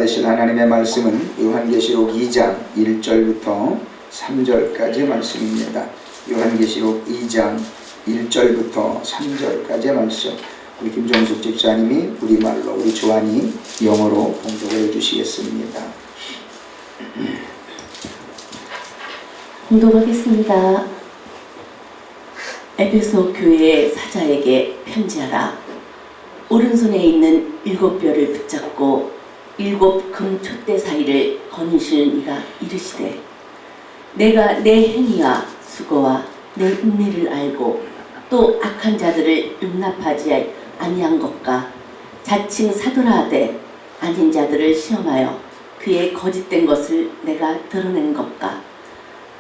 받으실 하나님의 말씀은 요한계시록 2장 1절부터 3절까지의 말씀입니다. 요한계시록 2장 1절부터 3절까지의 말씀, 우리 김정숙 집사님이 우리말로, 우리 조한이 영어로 봉독을 해주시겠습니다. 봉독하겠습니다. 에베소 교회의 사자에게 편지하라. 오른손에 있는 7뼈를 붙잡고 7 금 촛대 사이를 거니시는 이가 이르시되, 내가 내 행위와 수고와 내 인내를 알고 또 악한 자들을 용납하지 아니한 것과 자칭 사도라 하되 아닌 자들을 시험하여 그의 거짓된 것을 내가 드러낸 것과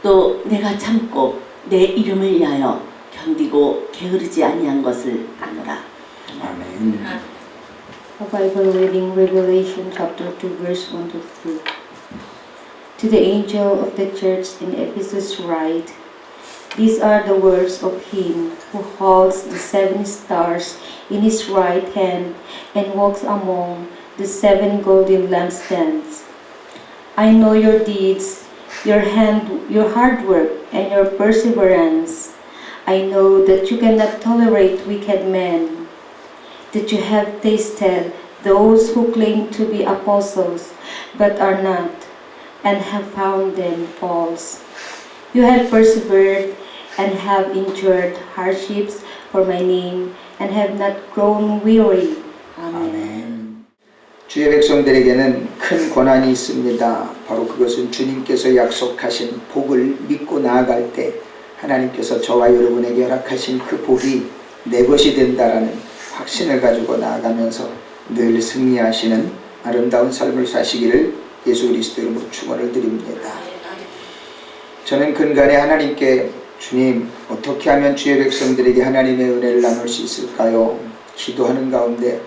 또 내가 참고 내 이름을 위하여 견디고 게으르지 아니한 것을 아노라. 아멘. A Bible reading, Revelation chapter 2 verse 1 to 3. To the angel of the church in Ephesus write, these are the words of him who holds the 7 stars in his right hand and walks among the 7 golden lampstands. I know your deeds, your hard work, and your perseverance. I know that you cannot tolerate wicked men, that you have tasted those who claim to be apostles but are not, and have found them false. You have persevered and have endured hardships for my name and have not grown weary. Amen. 아멘. 주의 백성들에게는 큰 고난이 있습니다. 바로 그것은 주님께서 약속하신 복을 믿고 나아갈 때 하나님께서 저와 여러분에게 허락하신 그 복이 내 것이 된다라는 확신을 가지고 나아가면서 늘 승리하시는 아름다운 삶을 사시기를 예수 그리스도 이름으로 축원을 드립니다. 저는 근간에 하나님께, 주님, 어떻게 하면 주의 백성들에게 하나님의 은혜를 나눌 수 있을까요? 기도하는 가운데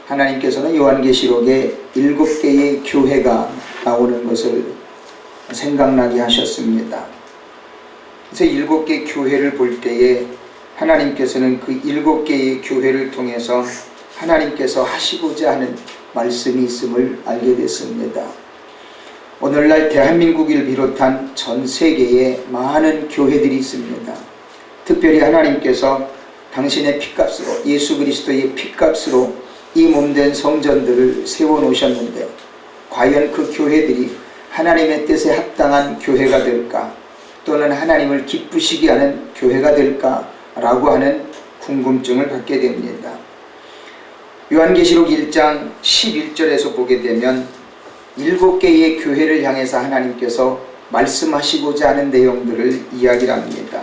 하나님께서는 요한계시록에 7개의 교회가 나오는 것을 생각나게 하셨습니다. 그래서 7개 교회를 볼 때에 하나님께서는 그 7개의 교회를 통해서 하나님께서 하시고자 하는 말씀이 있음을 알게 됐습니다. 오늘날 대한민국을 비롯한 전 세계에 많은 교회들이 있습니다. 특별히 하나님께서 당신의 피값으로, 예수 그리스도의 피값으로 이 몸된 성전들을 세워놓으셨는데, 과연 그 교회들이 하나님의 뜻에 합당한 교회가 될까, 또는 하나님을 기쁘시게 하는 교회가 될까 라고 하는 궁금증을 갖게 됩니다. 요한계시록 1장 11절에서 보게 되면 7개의 교회를 향해서 하나님께서 말씀하시고자 하는 내용들을 이야기를 합니다.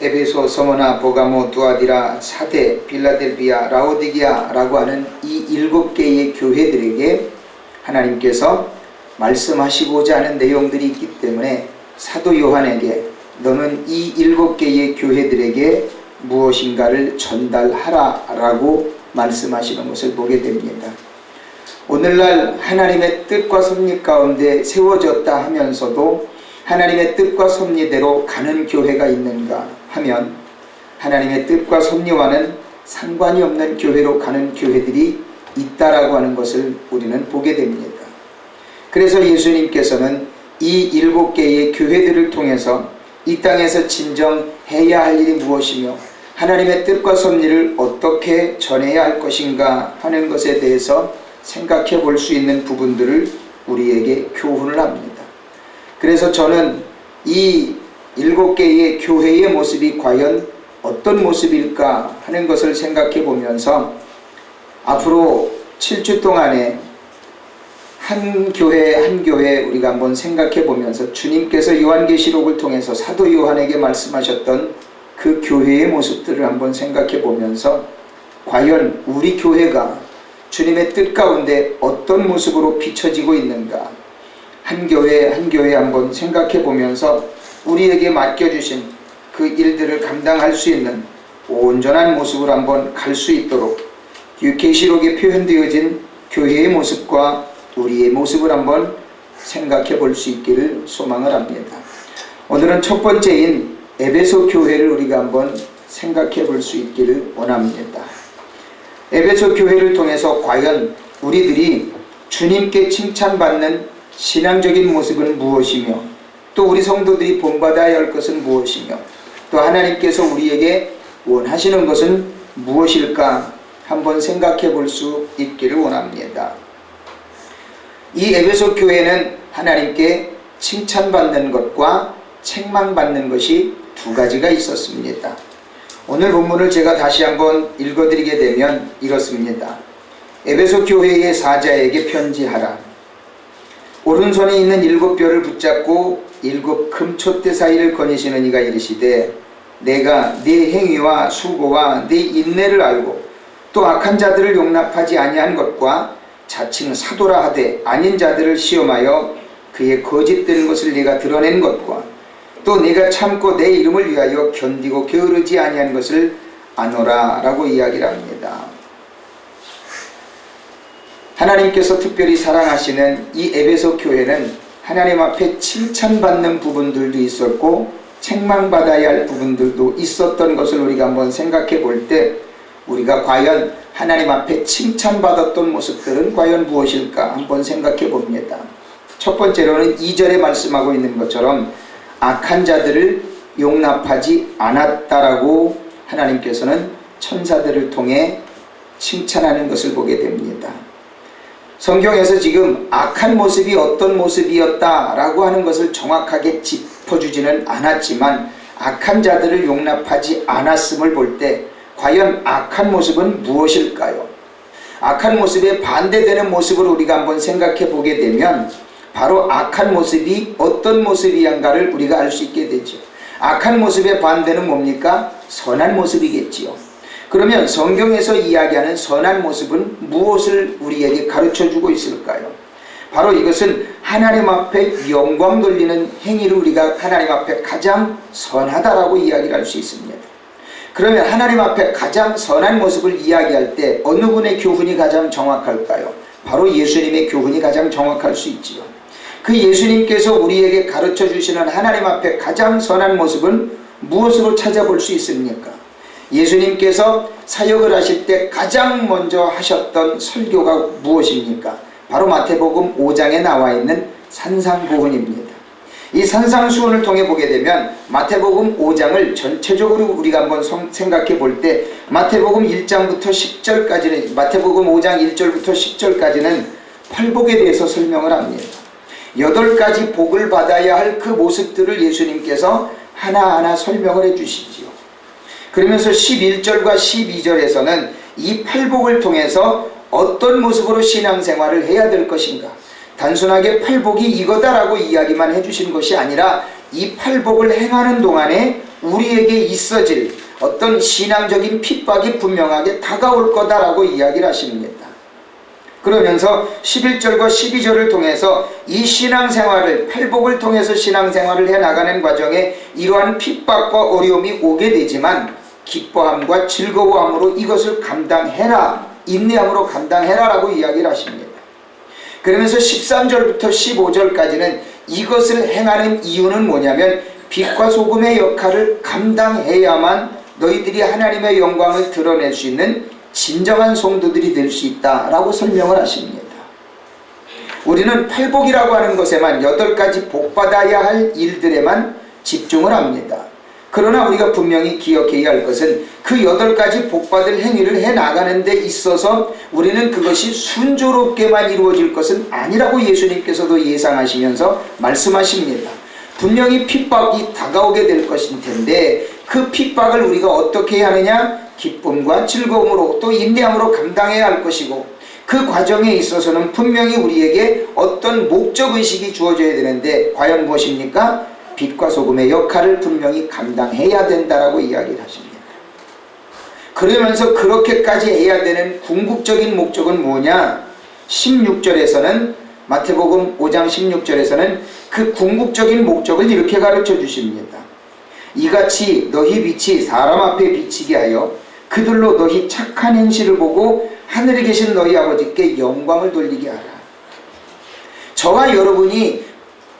에베소, 서머나, 보가모, 두아디라, 사데, 빌라델비아, 라오디게아 라고 하는 이 7개의 교회들에게 하나님께서 말씀하시고자 하는 내용들이 있기 때문에 사도 요한에게 너는 이 7개의 교회들에게 무엇인가를 전달하라 라고 말씀하시는 것을 보게 됩니다. 오늘날 하나님의 뜻과 섭리 가운데 세워졌다 하면서도 하나님의 뜻과 섭리대로 가는 교회가 있는가 하면 하나님의 뜻과 섭리와는 상관이 없는 교회로 가는 교회들이 있다라고 하는 것을 우리는 보게 됩니다. 그래서 예수님께서는 이 7개의 교회들을 통해서 이 땅에서 진정 해야 할 일이 무엇이며 하나님의 뜻과 섭리를 어떻게 전해야 할 것인가 하는 것에 대해서 생각해 볼 수 있는 부분들을 우리에게 교훈을 합니다. 그래서 저는 이 7개의 교회의 모습이 과연 어떤 모습일까 하는 것을 생각해 보면서 앞으로 7주 동안에 한 교회 한 교회 우리가 한번 생각해 보면서 주님께서 요한계시록을 통해서 사도 요한에게 말씀하셨던 그 교회의 모습들을 한번 생각해 보면서 과연 우리 교회가 주님의 뜻 가운데 어떤 모습으로 비춰지고 있는가, 한 교회 한 교회 한번 생각해 보면서 우리에게 맡겨주신 그 일들을 감당할 수 있는 온전한 모습으로 한번 갈 수 있도록 이 계시록에 표현되어진 교회의 모습과 우리의 모습을 한번 생각해 볼 수 있기를 소망을 합니다. 오늘은 첫 번째인 에베소 교회를 우리가 한번 생각해 볼 수 있기를 원합니다. 에베소 교회를 통해서 과연 우리들이 주님께 칭찬받는 신앙적인 모습은 무엇이며 또 우리 성도들이 본받아야 할 것은 무엇이며 또 하나님께서 우리에게 원하시는 것은 무엇일까 한번 생각해 볼 수 있기를 원합니다. 이 에베소 교회는 하나님께 칭찬받는 것과 책망받는 것이 두 가지가 있었습니다. 오늘 본문을 제가 다시 한번 읽어드리게 되면 이렇습니다. 에베소 교회의 사자에게 편지하라. 오른손에 있는 7뼈를 붙잡고 7 금촛대 사이를 거니시는 이가 이르시되 내가 네 행위와 수고와 네 인내를 알고 또 악한 자들을 용납하지 아니한 것과 자칭 사도라 하되 아닌 자들을 시험하여 그의 거짓된 것을 네가 드러낸 것과 또 네가 참고 내 이름을 위하여 견디고 게으르지 아니한 것을 아노라 라고 이야기를 합니다. 하나님께서 특별히 사랑하시는 이 에베소 교회는 하나님 앞에 칭찬받는 부분들도 있었고 책망받아야 할 부분들도 있었던 것을 우리가 한번 생각해 볼 때 우리가 과연 하나님 앞에 칭찬받았던 모습들은 과연 무엇일까 한번 생각해 봅니다. 첫 번째로는 2절에 말씀하고 있는 것처럼 악한 자들을 용납하지 않았다라고 하나님께서는 천사들을 통해 칭찬하는 것을 보게 됩니다. 성경에서 지금 악한 모습이 어떤 모습이었다라고 하는 것을 정확하게 짚어주지는 않았지만 악한 자들을 용납하지 않았음을 볼 때 과연 악한 모습은 무엇일까요? 악한 모습에 반대되는 모습을 우리가 한번 생각해 보게 되면 바로 악한 모습이 어떤 모습이한가를 우리가 알 수 있게 되죠. 악한 모습의 반대는 뭡니까? 선한 모습이겠지요. 그러면 성경에서 이야기하는 선한 모습은 무엇을 우리에게 가르쳐주고 있을까요? 바로 이것은 하나님 앞에 영광 돌리는 행위를 우리가 하나님 앞에 가장 선하다라고 이야기를 할 수 있습니다. 그러면 하나님 앞에 가장 선한 모습을 이야기할 때 어느 분의 교훈이 가장 정확할까요? 바로 예수님의 교훈이 가장 정확할 수 있지요. 그 예수님께서 우리에게 가르쳐 주시는 하나님 앞에 가장 선한 모습은 무엇으로 찾아볼 수 있습니까? 예수님께서 사역을 하실 때 가장 먼저 하셨던 설교가 무엇입니까? 바로 마태복음 5장에 나와 있는 산상보훈입니다. 이 산상수훈을 통해 보게 되면 마태복음 5장을 전체적으로 우리가 한번 생각해 볼 때 마태복음 1장부터 10절까지는 마태복음 5장 1절부터 10절까지는 팔복에 대해서 설명을 합니다. 8가지 복을 받아야 할 그 모습들을 예수님께서 하나하나 설명을 해 주시지요. 그러면서 11절과 12절에서는 이 팔복을 통해서 어떤 모습으로 신앙생활을 해야 될 것인가, 단순하게 팔복이 이거다라고 이야기만 해주신 것이 아니라 이 팔복을 행하는 동안에 우리에게 있어질 어떤 신앙적인 핍박이 분명하게 다가올 거다라고 이야기를 하십니다. 그러면서 11절과 12절을 통해서 이 신앙생활을, 팔복을 통해서 신앙생활을 해나가는 과정에 이러한 핍박과 어려움이 오게 되지만 기뻐함과 즐거워함으로 이것을 감당해라, 인내함으로 감당해라 라고 이야기를 하십니다. 그러면서 13절부터 15절까지는 이것을 행하는 이유는 뭐냐면 빛과 소금의 역할을 감당해야만 너희들이 하나님의 영광을 드러낼 수 있는 진정한 성도들이 될 수 있다라고 설명을 하십니다. 우리는 팔복이라고 하는 것에만 8가지 복받아야 할 일들에만 집중을 합니다. 그러나 우리가 분명히 기억해야 할 것은 그 8가지 복받을 행위를 해나가는 데 있어서 우리는 그것이 순조롭게만 이루어질 것은 아니라고 예수님께서도 예상하시면서 말씀하십니다. 분명히 핍박이 다가오게 될 것인 텐데 그 핍박을 우리가 어떻게 해야 하느냐? 기쁨과 즐거움으로 또 인내함으로 감당해야 할 것이고 그 과정에 있어서는 분명히 우리에게 어떤 목적의식이 주어져야 되는데 과연 무엇입니까? 빛과 소금의 역할을 분명히 감당해야 된다라고 이야기를 하십니다. 그러면서 그렇게까지 해야 되는 궁극적인 목적은 뭐냐? 16절에서는 마태복음 5장 16절에서는 그 궁극적인 목적을 이렇게 가르쳐 주십니다. 이같이 너희 빛이 사람 앞에 비치게 하여 그들로 너희 착한 행실을 보고 하늘에 계신 너희 아버지께 영광을 돌리게 하라. 저와 여러분이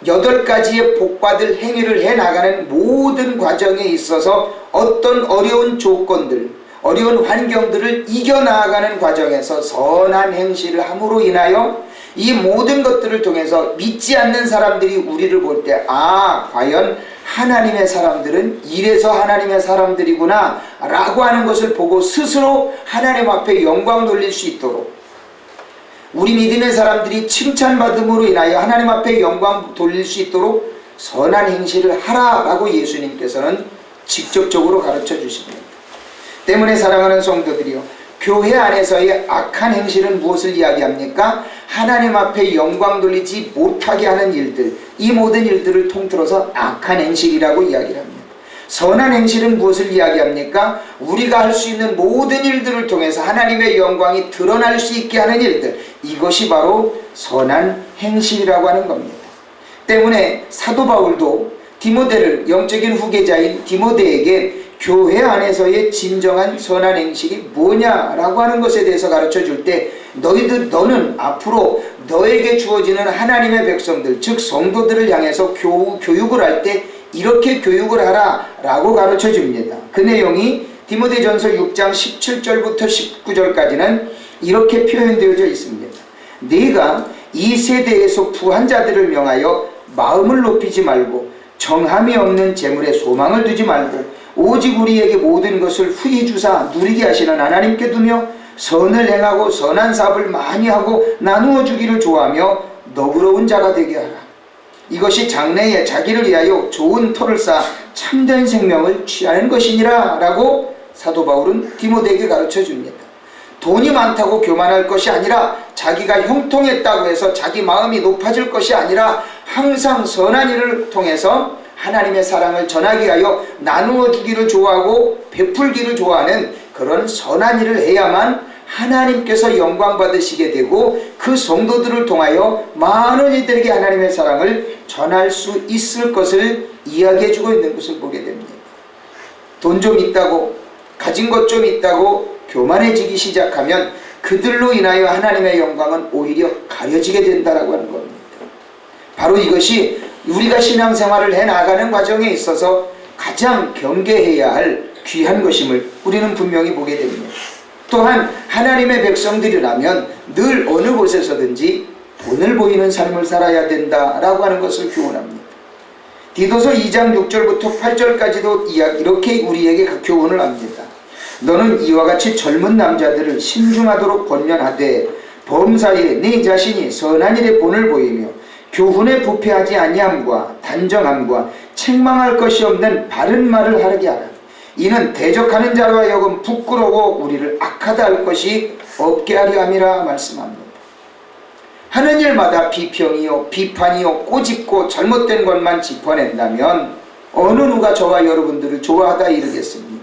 8가지의 복받을 행위를 해나가는 모든 과정에 있어서 어떤 어려운 조건들, 어려운 환경들을 이겨나가는 과정에서 선한 행실을 함으로 인하여 이 모든 것들을 통해서 믿지 않는 사람들이 우리를 볼 때 과연 하나님의 사람들은 이래서 하나님의 사람들이구나 라고 하는 것을 보고 스스로 하나님 앞에 영광 돌릴 수 있도록, 우리 믿음의 사람들이 칭찬받음으로 인하여 하나님 앞에 영광 돌릴 수 있도록 선한 행실을 하라라고 예수님께서는 직접적으로 가르쳐 주십니다. 때문에 사랑하는 성도들이요, 교회 안에서의 악한 행실은 무엇을 이야기합니까? 하나님 앞에 영광 돌리지 못하게 하는 일들, 이 모든 일들을 통틀어서 악한 행실이라고 이야기를 합니다. 선한 행실은 무엇을 이야기합니까? 우리가 할 수 있는 모든 일들을 통해서 하나님의 영광이 드러날 수 있게 하는 일들, 이것이 바로 선한 행실이라고 하는 겁니다. 때문에 사도 바울도 디모데를, 영적인 후계자인 디모데에게 교회 안에서의 진정한 선한 행실이 뭐냐라고 하는 것에 대해서 가르쳐 줄 때, 너는 앞으로 너에게 주어지는 하나님의 백성들, 즉 성도들을 향해서 교육을 할 때 이렇게 교육을 하라 라고 가르쳐 줍니다. 그 내용이 디모데전서 6장 17절부터 19절까지는 이렇게 표현되어져 있습니다. 네가 이 세대에서 부한 자들을 명하여 마음을 높이지 말고 정함이 없는 재물에 소망을 두지 말고 오직 우리에게 모든 것을 후히 주사 누리게 하시는 하나님께 두며 선을 행하고 선한 사업을 많이 하고 나누어 주기를 좋아하며 너그러운 자가 되게 하라. 이것이 장래에 자기를 위하여 좋은 터를 쌓아 참된 생명을 취하는 것이니라 라고 사도 바울은 디모데에게 가르쳐 줍니다. 돈이 많다고 교만할 것이 아니라, 자기가 형통했다고 해서 자기 마음이 높아질 것이 아니라, 항상 선한 일을 통해서 하나님의 사랑을 전하기 위하여 나누어 주기를 좋아하고 베풀기를 좋아하는 그런 선한 일을 해야만 하나님께서 영광 받으시게 되고 그 성도들을 통하여 많은 이들에게 하나님의 사랑을 전할 수 있을 것을 이야기해 주고 있는 것을 보게 됩니다. 돈 좀 있다고, 가진 것 좀 있다고 교만해지기 시작하면 그들로 인하여 하나님의 영광은 오히려 가려지게 된다라고 하는 겁니다. 바로 이것이 우리가 신앙생활을 해나가는 과정에 있어서 가장 경계해야 할 귀한 것임을 우리는 분명히 보게 됩니다. 또한 하나님의 백성들이라면 늘 어느 곳에서든지 본을 보이는 삶을 살아야 된다라고 하는 것을 교훈합니다. 디도서 2장 6절부터 8절까지도 이렇게 우리에게 교훈을 합니다. 너는 이와 같이 젊은 남자들을 신중하도록 권면하되 범사에 네 자신이 선한 일에 본을 보이며 교훈에 부패하지 아니함과 단정함과 책망할 것이 없는 바른 말을 하게 하라. 이는 대적하는 자로 하여금 부끄러워 우리를 악하다 할 것이 없게 하려 함이라 말씀합니다. 하는 일마다 비평이요 비판이요 꼬집고 잘못된 것만 짚어낸다면 어느 누가 저와 여러분들을 좋아하다 이르겠습니까?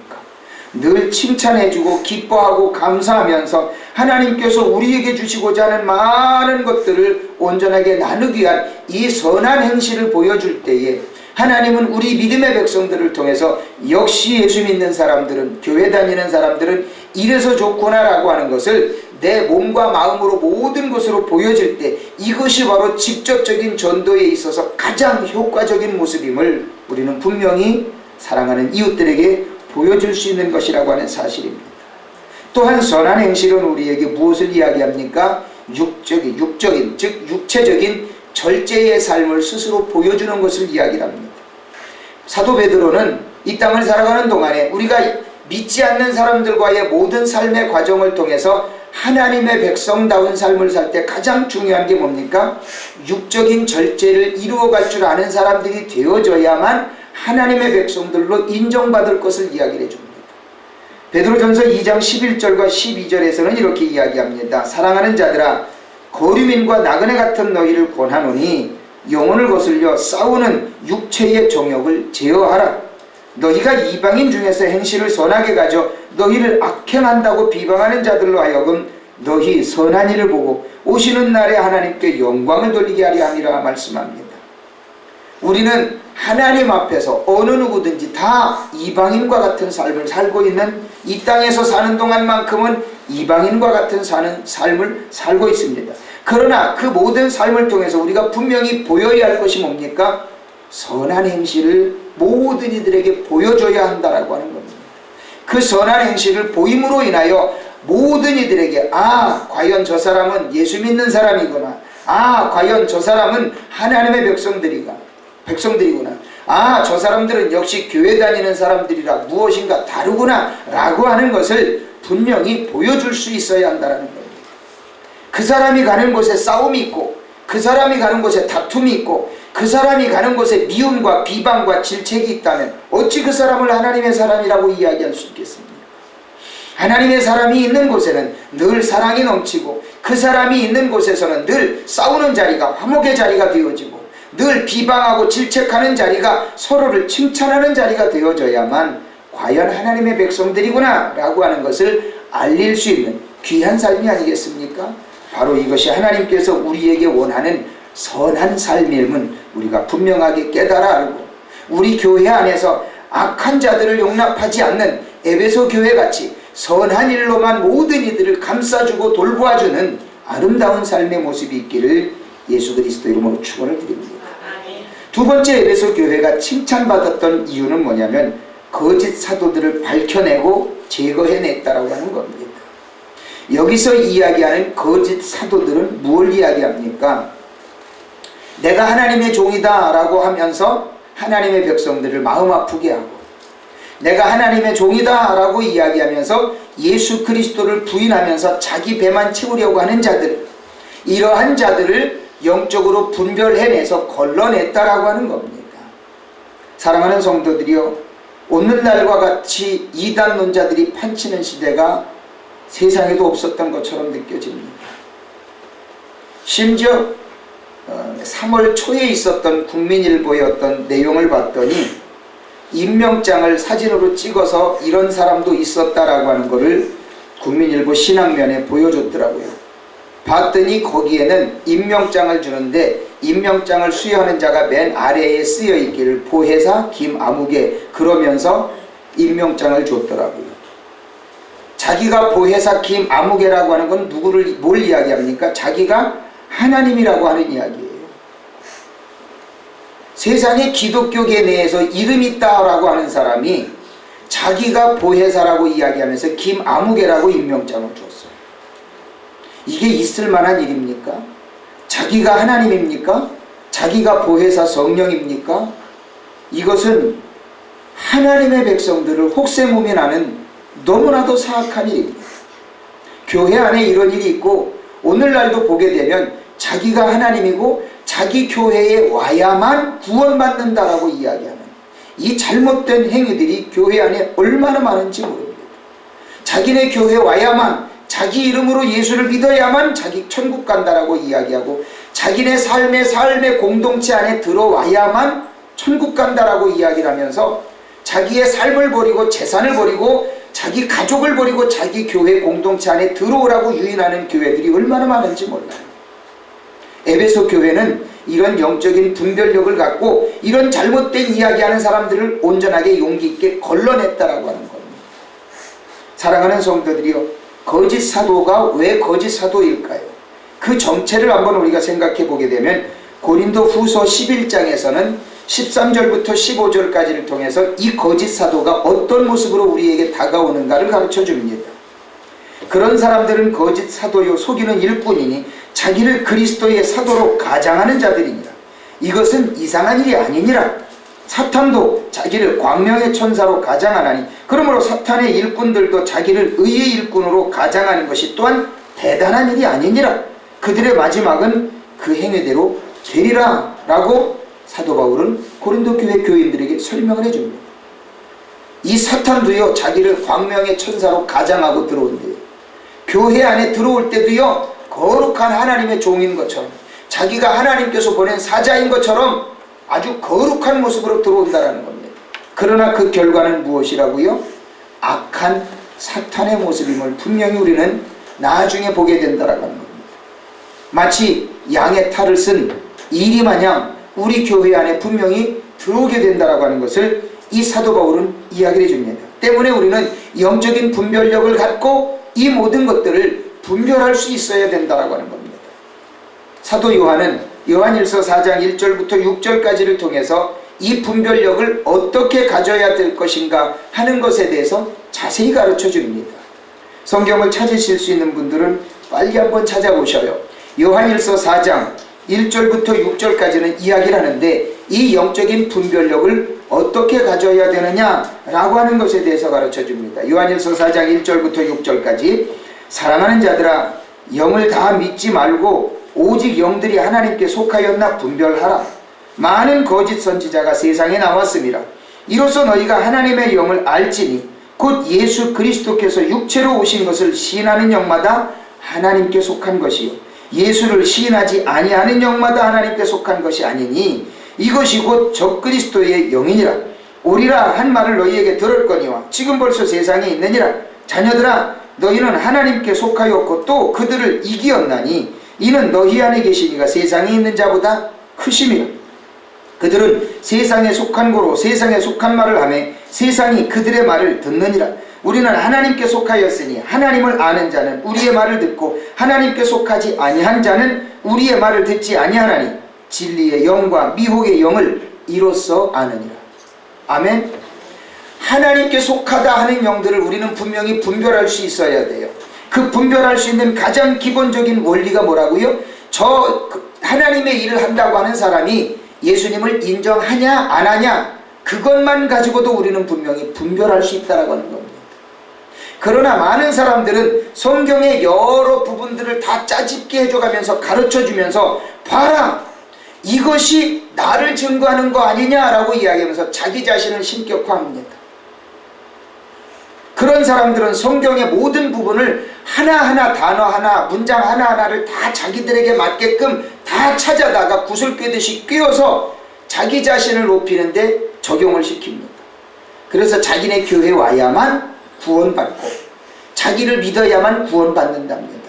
늘 칭찬해주고 기뻐하고 감사하면서 하나님께서 우리에게 주시고자 하는 많은 것들을 온전하게 나누기 위한 이 선한 행실을 보여줄 때에 하나님은 우리 믿음의 백성들을 통해서 역시 예수 믿는 사람들은, 교회 다니는 사람들은 이래서 좋구나라고 하는 것을 내 몸과 마음으로 모든 것으로 보여질 때 이것이 바로 직접적인 전도에 있어서 가장 효과적인 모습임을 우리는 분명히 사랑하는 이웃들에게 보여줄 수 있는 것이라고 하는 사실입니다. 또한 선한 행실은 우리에게 무엇을 이야기합니까? 육적인 즉 육체적인 절제의 삶을 스스로 보여주는 것을 이야기합니다. 사도 베드로는 이 땅을 살아가는 동안에 우리가 믿지 않는 사람들과의 모든 삶의 과정을 통해서 하나님의 백성다운 삶을 살 때 가장 중요한 게 뭡니까? 육적인 절제를 이루어갈 줄 아는 사람들이 되어져야만 하나님의 백성들로 인정받을 것을 이야기해 줍니다. 베드로전서 2장 11절과 12절에서는 이렇게 이야기합니다. 사랑하는 자들아, 거류민과 나그네 같은 너희를 권하노니 영혼을 거슬려 싸우는 육체의 정욕을 제어하라. 너희가 이방인 중에서 행실을 선하게 가져 너희를 악행한다고 비방하는 자들로 하여금 너희 선한 일을 보고 오시는 날에 하나님께 영광을 돌리게 하려 함이라 말씀합니다. 우리는 하나님 앞에서 어느 누구든지 다 이방인과 같은 삶을 살고 있는, 이 땅에서 사는 동안만큼은 이방인과 같은 삶을 살고 있습니다. 그러나 그 모든 삶을 통해서 우리가 분명히 보여야 할 것이 뭡니까? 선한 행실을 모든 이들에게 보여줘야 한다라고 하는 겁니다. 그 선한 행실을 보임으로 인하여 모든 이들에게 과연 저 사람은 예수 믿는 사람이구나, 아, 과연 저 사람은 하나님의 백성들이구나. 아, 저 사람들은 역시 교회 다니는 사람들이라 무엇인가 다르구나 라고 하는 것을 분명히 보여줄 수 있어야 한다는 겁니다. 그 사람이 가는 곳에 싸움이 있고, 그 사람이 가는 곳에 다툼이 있고, 그 사람이 가는 곳에 미움과 비방과 질책이 있다면 어찌 그 사람을 하나님의 사람이라고 이야기할 수 있겠습니까? 하나님의 사람이 있는 곳에는 늘 사랑이 넘치고, 그 사람이 있는 곳에서는 늘 싸우는 자리가 화목의 자리가 되어지고, 늘 비방하고 질책하는 자리가 서로를 칭찬하는 자리가 되어져야만 과연 하나님의 백성들이구나 라고 하는 것을 알릴 수 있는 귀한 삶이 아니겠습니까? 바로 이것이 하나님께서 우리에게 원하는 선한 삶임은 우리가 분명하게 깨달아 알고, 우리 교회 안에서 악한 자들을 용납하지 않는 에베소 교회같이 선한 일로만 모든 이들을 감싸주고 돌보아주는 아름다운 삶의 모습이 있기를 예수 그리스도 이름으로 축원을 드립니다. 두 번째, 에베소 교회가 칭찬받았던 이유는 뭐냐면 거짓 사도들을 밝혀내고 제거해냈다라고 하는 겁니다. 여기서 이야기하는 거짓 사도들은 무엇을 이야기합니까? 내가 하나님의 종이다 라고 하면서 하나님의 백성들을 마음 아프게 하고, 내가 하나님의 종이다 라고 이야기하면서 예수 그리스도를 부인하면서 자기 배만 채우려고 하는 자들, 이러한 자들을 영적으로 분별해내서 걸러냈다라고 하는 겁니다. 사랑하는 성도들이여, 오늘날과 같이 이단론자들이 판치는 시대가 세상에도 없었던 것처럼 느껴집니다. 심지어 3월 초에 있었던 국민일보의 어떤 내용을 봤더니 임명장을 사진으로 찍어서 이런 사람도 있었다라고 하는 것을 국민일보 신학면에 보여줬더라고요. 봤더니 거기에는 임명장을 주는데 임명장을 수여하는 자가 맨 아래에 쓰여 있기를 보혜사 김아무개 그러면서 임명장을 줬더라고요. 자기가 보혜사 김아무개라고 하는 건 뭘 이야기합니까? 자기가 하나님이라고 하는 이야기예요. 세상에 기독교계 내에서 이름 있다라고 하는 사람이 자기가 보혜사라고 이야기하면서 김아무개라고 임명장을 줬어요. 이게 있을 만한 일입니까? 자기가 하나님입니까? 자기가 보혜사 성령입니까? 이것은 하나님의 백성들을 혹세무민하는 너무나도 사악한 일입니다. 교회 안에 이런 일이 있고, 오늘날도 보게 되면 자기가 하나님이고 자기 교회에 와야만 구원받는다라고 이야기하는 이 잘못된 행위들이 교회 안에 얼마나 많은지 모릅니다. 자기네 교회에 와야만, 자기 이름으로 예수를 믿어야만 자기 천국 간다라고 이야기하고, 자기네 삶의 공동체 안에 들어와야만 천국 간다라고 이야기를 하면서 자기의 삶을 버리고 재산을 버리고 자기 가족을 버리고 자기 교회 공동체 안에 들어오라고 유인하는 교회들이 얼마나 많은지 몰라요. 에베소 교회는 이런 영적인 분별력을 갖고 이런 잘못된 이야기하는 사람들을 온전하게 용기 있게 걸러냈다라고 하는 겁니다. 사랑하는 성도들이요, 거짓 사도가 왜 거짓 사도일까요? 그 정체를 한번 우리가 생각해 보게 되면 고린도 후서 11장에서는 13절부터 15절까지를 통해서 이 거짓 사도가 어떤 모습으로 우리에게 다가오는가를 가르쳐 줍니다. 그런 사람들은 거짓 사도요 속이는 일꾼이니 자기를 그리스도의 사도로 가장하는 자들이니라. 이것은 이상한 일이 아니니라. 사탄도 자기를 광명의 천사로 가장하나니 그러므로 사탄의 일꾼들도 자기를 의의 일꾼으로 가장하는 것이 또한 대단한 일이 아니니라. 그들의 마지막은 그 행위대로 되리라 라고 사도 바울은 고린도 교회 교인들에게 설명을 해줍니다. 이 사탄도요 자기를 광명의 천사로 가장하고 들어온대요. 교회 안에 들어올 때도요 거룩한 하나님의 종인 것처럼, 자기가 하나님께서 보낸 사자인 것처럼 아주 거룩한 모습으로 들어온다는 겁니다. 그러나 그 결과는 무엇이라고요? 악한 사탄의 모습임을 분명히 우리는 나중에 보게 된다는 겁니다. 마치 양의 탈을 쓴 이리 마냥 우리 교회 안에 분명히 들어오게 된다라고 하는 것을 이 사도 바울은 이야기를 해줍니다. 때문에 우리는 영적인 분별력을 갖고 이 모든 것들을 분별할 수 있어야 된다라고 하는 겁니다. 사도 요한은 요한일서 4장 1절부터 6절까지를 통해서 이 분별력을 어떻게 가져야 될 것인가 하는 것에 대해서 자세히 가르쳐 줍니다. 성경을 찾으실 수 있는 분들은 빨리 한번 찾아보셔요. 요한일서 4장 1절부터 6절까지는 이야기를 하는데 이 영적인 분별력을 어떻게 가져야 되느냐라고 하는 것에 대해서 가르쳐줍니다. 요한일서 4장 1절부터 6절까지 사랑하는 자들아 영을 다 믿지 말고 오직 영들이 하나님께 속하였나 분별하라. 많은 거짓 선지자가 세상에 나왔음이라. 이로써 너희가 하나님의 영을 알지니 곧 예수 그리스도께서 육체로 오신 것을 시인하는 영마다 하나님께 속한 것이요 예수를 시인하지 아니하는 영마다 하나님께 속한 것이 아니니 이것이 곧 적그리스도의 영이니라. 오리라 한 말을 너희에게 들었거니와 지금 벌써 세상에 있느니라. 자녀들아 너희는 하나님께 속하였고 또 그들을 이기었나니 이는 너희 안에 계신 이가 세상에 있는 자보다 크심이라. 그들은 세상에 속한 고로 세상에 속한 말을 하며 세상이 그들의 말을 듣느니라. 우리는 하나님께 속하였으니 하나님을 아는 자는 우리의 말을 듣고 하나님께 속하지 아니한 자는 우리의 말을 듣지 아니하나니 진리의 영과 미혹의 영을 이로써 아느니라. 아멘. 하나님께 속하다 하는 영들을 우리는 분명히 분별할 수 있어야 돼요. 그 분별할 수 있는 가장 기본적인 원리가 뭐라고요? 하나님의 일을 한다고 하는 사람이 예수님을 인정하냐 안 하냐 그것만 가지고도 우리는 분명히 분별할 수 있다라고 하는 겁니다. 그러나 많은 사람들은 성경의 여러 부분들을 다 짜집게 해줘가면서 가르쳐주면서 봐라 이것이 나를 증거하는 거 아니냐라고 이야기하면서 자기 자신을 신격화합니다. 그런 사람들은 성경의 모든 부분을 하나하나 단어 하나 문장 하나하나를 다 자기들에게 맞게끔 다 찾아다가 구슬 꿰듯이 꿰어서 자기 자신을 높이는데 적용을 시킵니다. 그래서 자기네 교회에 와야만 구원받고 자기를 믿어야만 구원받는답니다.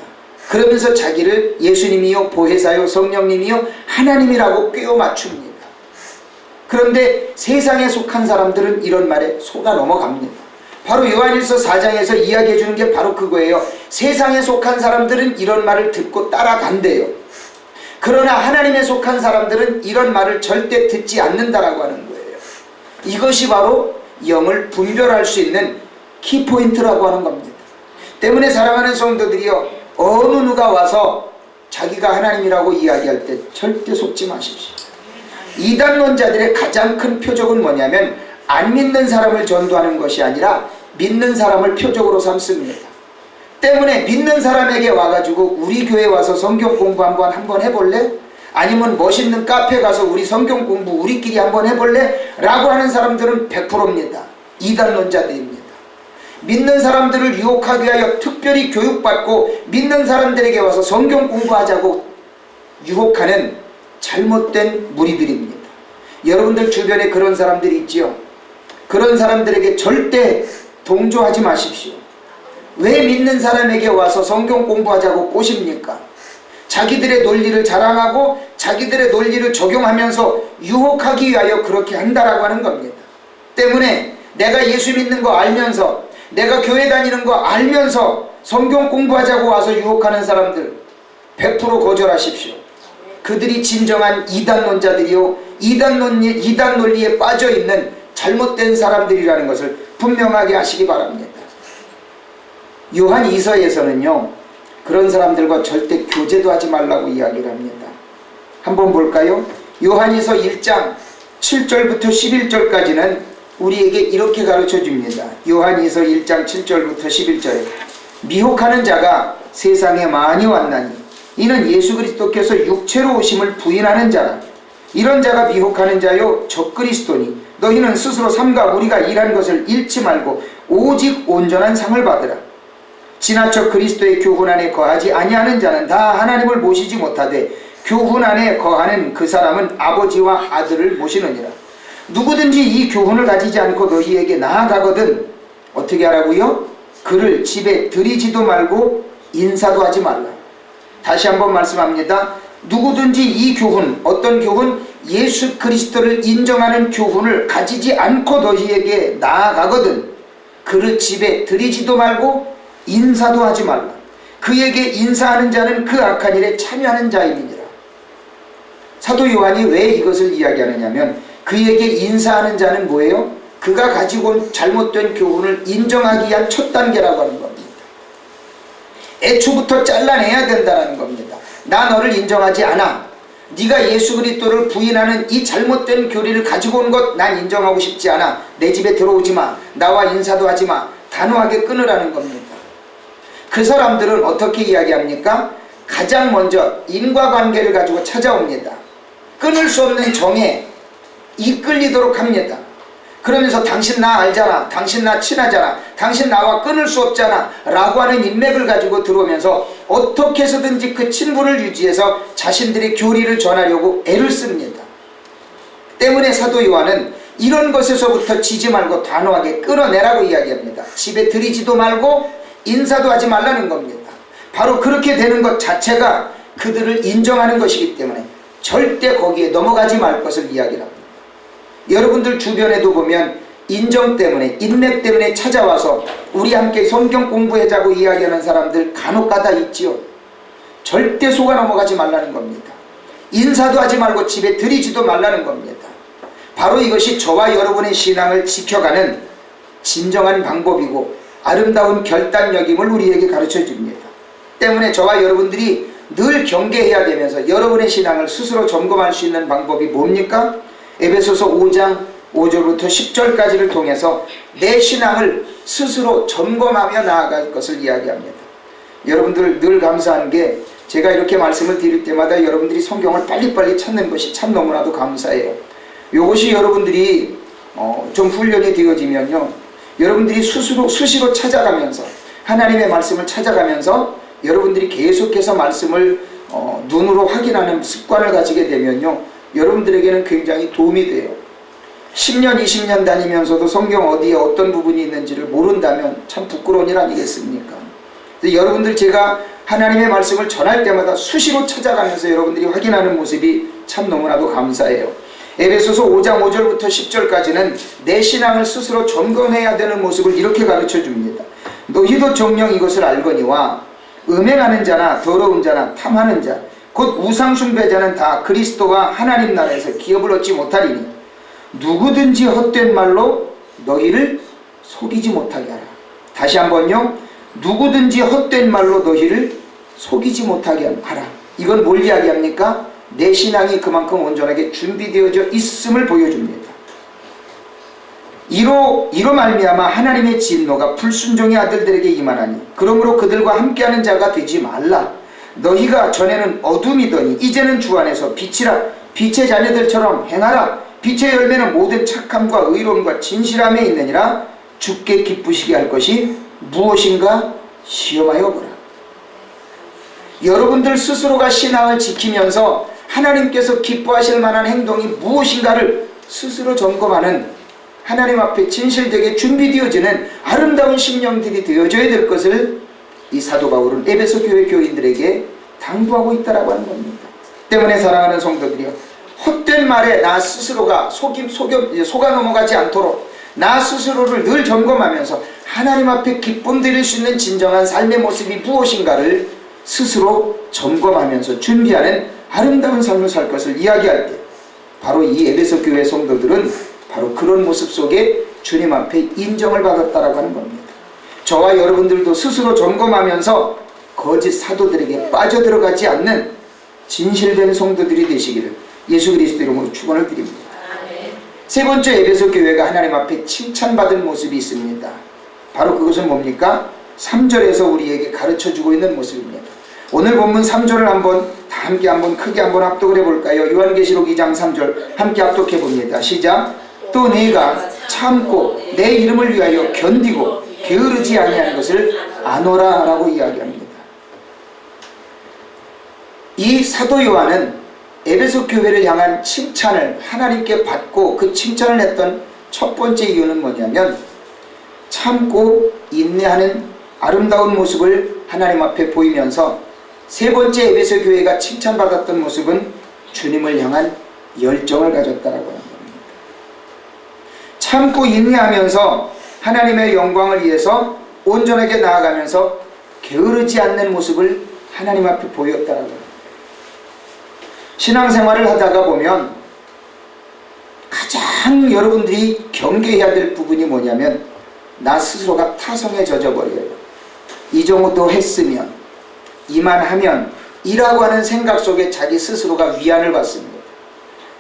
그러면서 자기를 예수님이요 보혜사요 성령님이요 하나님이라고 꿰어 맞춥니다. 그런데 세상에 속한 사람들은 이런 말에 속아 넘어갑니다. 바로 요한일서 4장에서 이야기해 주는 게 바로 그거예요. 세상에 속한 사람들은 이런 말을 듣고 따라간대요. 그러나 하나님에 속한 사람들은 이런 말을 절대 듣지 않는다라고 하는 거예요. 이것이 바로 영을 분별할 수 있는 키포인트라고 하는 겁니다. 때문에 사랑하는 성도들이요 어느 누가 와서 자기가 하나님이라고 이야기할 때 절대 속지 마십시오. 이단론자들의 가장 큰 표적은 뭐냐면 안 믿는 사람을 전도하는 것이 아니라 믿는 사람을 표적으로 삼습니다. 때문에 믿는 사람에게 와가지고 우리 교회 와서 성경 공부 한번 해볼래? 아니면 멋있는 카페 가서 우리 성경 공부 우리끼리 한번 해볼래? 라고 하는 사람들은 100%입니다. 이단론자들입니다. 믿는 사람들을 유혹하기 위하여 특별히 교육받고 믿는 사람들에게 와서 성경 공부하자고 유혹하는 잘못된 무리들입니다. 여러분들 주변에 그런 사람들이 있지요. 그런 사람들에게 절대 동조하지 마십시오. 왜 믿는 사람에게 와서 성경 공부하자고 꼬십니까? 자기들의 논리를 자랑하고 자기들의 논리를 적용하면서 유혹하기 위하여 그렇게 한다라고 하는 겁니다. 때문에 내가 예수 믿는 거 알면서 내가 교회 다니는 거 알면서 성경 공부하자고 와서 유혹하는 사람들 100% 거절하십시오. 그들이 진정한 이단론자들이요 이단 논리에 빠져있는 잘못된 사람들이라는 것을 분명하게 하시기 바랍니다. 요한 2서에서는요 그런 사람들과 절대 교제도 하지 말라고 이야기를 합니다. 한번 볼까요? 요한 2서 1장 7절부터 11절까지는 우리에게 이렇게 가르쳐 줍니다. 요한 2서 1장 7절부터 11절에 미혹하는 자가 세상에 많이 왔나니 이는 예수 그리스도께서 육체로 오심을 부인하는 자라. 이런 자가 미혹하는 자요 적그리스도니 너희는 스스로 삼가 우리가 일한 것을 잃지 말고 오직 온전한 상을 받으라. 지나쳐 그리스도의 교훈 안에 거하지 아니하는 자는 다 하나님을 모시지 못하되 교훈 안에 거하는 그 사람은 아버지와 아들을 모시느니라. 누구든지 이 교훈을 가지지 않고 너희에게 나아가거든 어떻게 하라고요? 그를 집에 들이지도 말고 인사도 하지 말라. 다시 한번 말씀합니다. 누구든지 이 교훈, 어떤 교훈? 예수 그리스도를 인정하는 교훈을 가지지 않고 너희에게 나아가거든 그를 집에 들이지도 말고 인사도 하지 말라. 그에게 인사하는 자는 그 악한 일에 참여하는 자임이니라. 사도 요한이 왜 이것을 이야기하느냐면 그에게 인사하는 자는 뭐예요? 그가 가지고 온 잘못된 교훈을 인정하기 위한 첫 단계라고 하는 겁니다. 애초부터 잘라내야 된다는 겁니다. 나 너를 인정하지 않아. 네가 예수 그리스도를 부인하는 이 잘못된 교리를 가지고 온 것 난 인정하고 싶지 않아. 내 집에 들어오지 마. 나와 인사도 하지 마. 단호하게 끊으라는 겁니다. 그 사람들은 어떻게 이야기합니까? 가장 먼저 인과관계를 가지고 찾아옵니다. 끊을 수 없는 정에 이끌리도록 합니다. 그러면서 당신 나 알잖아. 당신 나 친하잖아. 당신 나와 끊을 수 없잖아. 라고 하는 인맥을 가지고 들어오면서 어떻게 해서든지 그 친분을 유지해서 자신들의 교리를 전하려고 애를 씁니다. 때문에 사도 요한은 이런 것에서부터 지지 말고 단호하게 끊어내라고 이야기합니다. 집에 들이지도 말고 인사도 하지 말라는 겁니다. 바로 그렇게 되는 것 자체가 그들을 인정하는 것이기 때문에 절대 거기에 넘어가지 말 것을 이야기합니다. 여러분들 주변에도 보면 인정 때문에, 인맥 때문에 찾아와서 우리 함께 성경 공부하자고 이야기하는 사람들 간혹가다 있지요. 절대 속아 넘어가지 말라는 겁니다. 인사도 하지 말고 집에 들이지도 말라는 겁니다. 바로 이것이 저와 여러분의 신앙을 지켜가는 진정한 방법이고 아름다운 결단력임을 우리에게 가르쳐 줍니다. 때문에 저와 여러분들이 늘 경계해야 되면서 여러분의 신앙을 스스로 점검할 수 있는 방법이 뭡니까? 에베소서 5장 5절부터 10절까지를 통해서 내 신앙을 스스로 점검하며 나아갈 것을 이야기합니다. 여러분들 늘 감사한 게 제가 이렇게 말씀을 드릴 때마다 여러분들이 성경을 빨리빨리 찾는 것이 참 너무나도 감사해요. 이것이 여러분들이 좀 훈련이 되어지면요, 여러분들이 수시로 찾아가면서 하나님의 말씀을 찾아가면서 여러분들이 계속해서 말씀을 눈으로 확인하는 습관을 가지게 되면요, 여러분들에게는 굉장히 도움이 돼요. 10년 20년 다니면서도 성경 어디에 어떤 부분이 있는지를 모른다면 참 부끄러운 일 아니겠습니까? 여러분들 제가 하나님의 말씀을 전할 때마다 수시로 찾아가면서 여러분들이 확인하는 모습이 참 너무나도 감사해요. 에베소서 5장 5절부터 10절까지는 내 신앙을 스스로 점검해야 되는 모습을 이렇게 가르쳐 줍니다. 너희도 정녕 이것을 알거니와 음행하는 자나 더러운 자나 탐하는 자 곧 우상 숭배자는 다 그리스도와 하나님 나라에서 기업을 얻지 못하리니 누구든지 헛된 말로 너희를 속이지 못하게 하라. 다시 한번요, 누구든지 헛된 말로 너희를 속이지 못하게 하라. 이건 뭘 이야기합니까? 내 신앙이 그만큼 온전하게 준비되어져 있음을 보여줍니다. 이로 말미암아 하나님의 진노가 불순종의 아들들에게 임하나니 그러므로 그들과 함께하는 자가 되지 말라. 너희가 전에는 어둠이더니 이제는 주 안에서 빛이라. 빛의 자녀들처럼 행하라. 빛의 열매는 모든 착함과 의로움과 진실함에 있느니라. 주께 기쁘시게 할 것이 무엇인가 시험하여 보라. 여러분들 스스로가 신앙을 지키면서 하나님께서 기뻐하실 만한 행동이 무엇인가를 스스로 점검하는, 하나님 앞에 진실되게 준비되어지는 아름다운 심령들이 되어져야 될 것을 이 사도 바울은 에베소 교회 교인들에게 당부하고 있다라고 하는 겁니다. 때문에 사랑하는 성도들이요, 헛된 말에 나 스스로가 속아 넘어가지 않도록 나 스스로를 늘 점검하면서 하나님 앞에 기쁨 드릴 수 있는 진정한 삶의 모습이 무엇인가를 스스로 점검하면서 준비하는 아름다운 삶을 살 것을 이야기할 때 바로 이 에베소 교회 성도들은 바로 그런 모습 속에 주님 앞에 인정을 받았다라고 하는 겁니다. 저와 여러분들도 스스로 점검하면서 거짓 사도들에게 빠져들어가지 않는 진실된 성도들이 되시기를 예수 그리스도 이름으로 축원을 드립니다. 세 번째, 에베소 교회가 하나님 앞에 칭찬받은 모습이 있습니다. 바로 그것은 뭡니까? 3절에서 우리에게 가르쳐주고 있는 모습입니다. 오늘 본문 3절을 다 함께 크게 합독을 해볼까요? 요한계시록 2장 3절 함께 합독해 봅니다. 시작. 또 내가 참고 내 이름을 위하여 견디고 게으르지 아니하는 것을 아노라 라고 이야기합니다. 이 사도 요한은 에베소 교회를 향한 칭찬을 하나님께 받고 그 칭찬을 했던 첫 번째 이유는 뭐냐면 참고 인내하는 아름다운 모습을 하나님 앞에 보이면서, 세 번째 에베소 교회가 칭찬받았던 모습은 주님을 향한 열정을 가졌다라고 하는 겁니다. 참고 인내하면서 하나님의 영광을 위해서 온전하게 나아가면서 게으르지 않는 모습을 하나님 앞에 보였다라고 합니다. 신앙생활을 하다가 보면 가장 여러분들이 경계해야 될 부분이 뭐냐면 나 스스로가 타성에 젖어버려요. 이 정도 했으면, 이만하면, 이라고 하는 생각 속에 자기 스스로가 위안을 받습니다.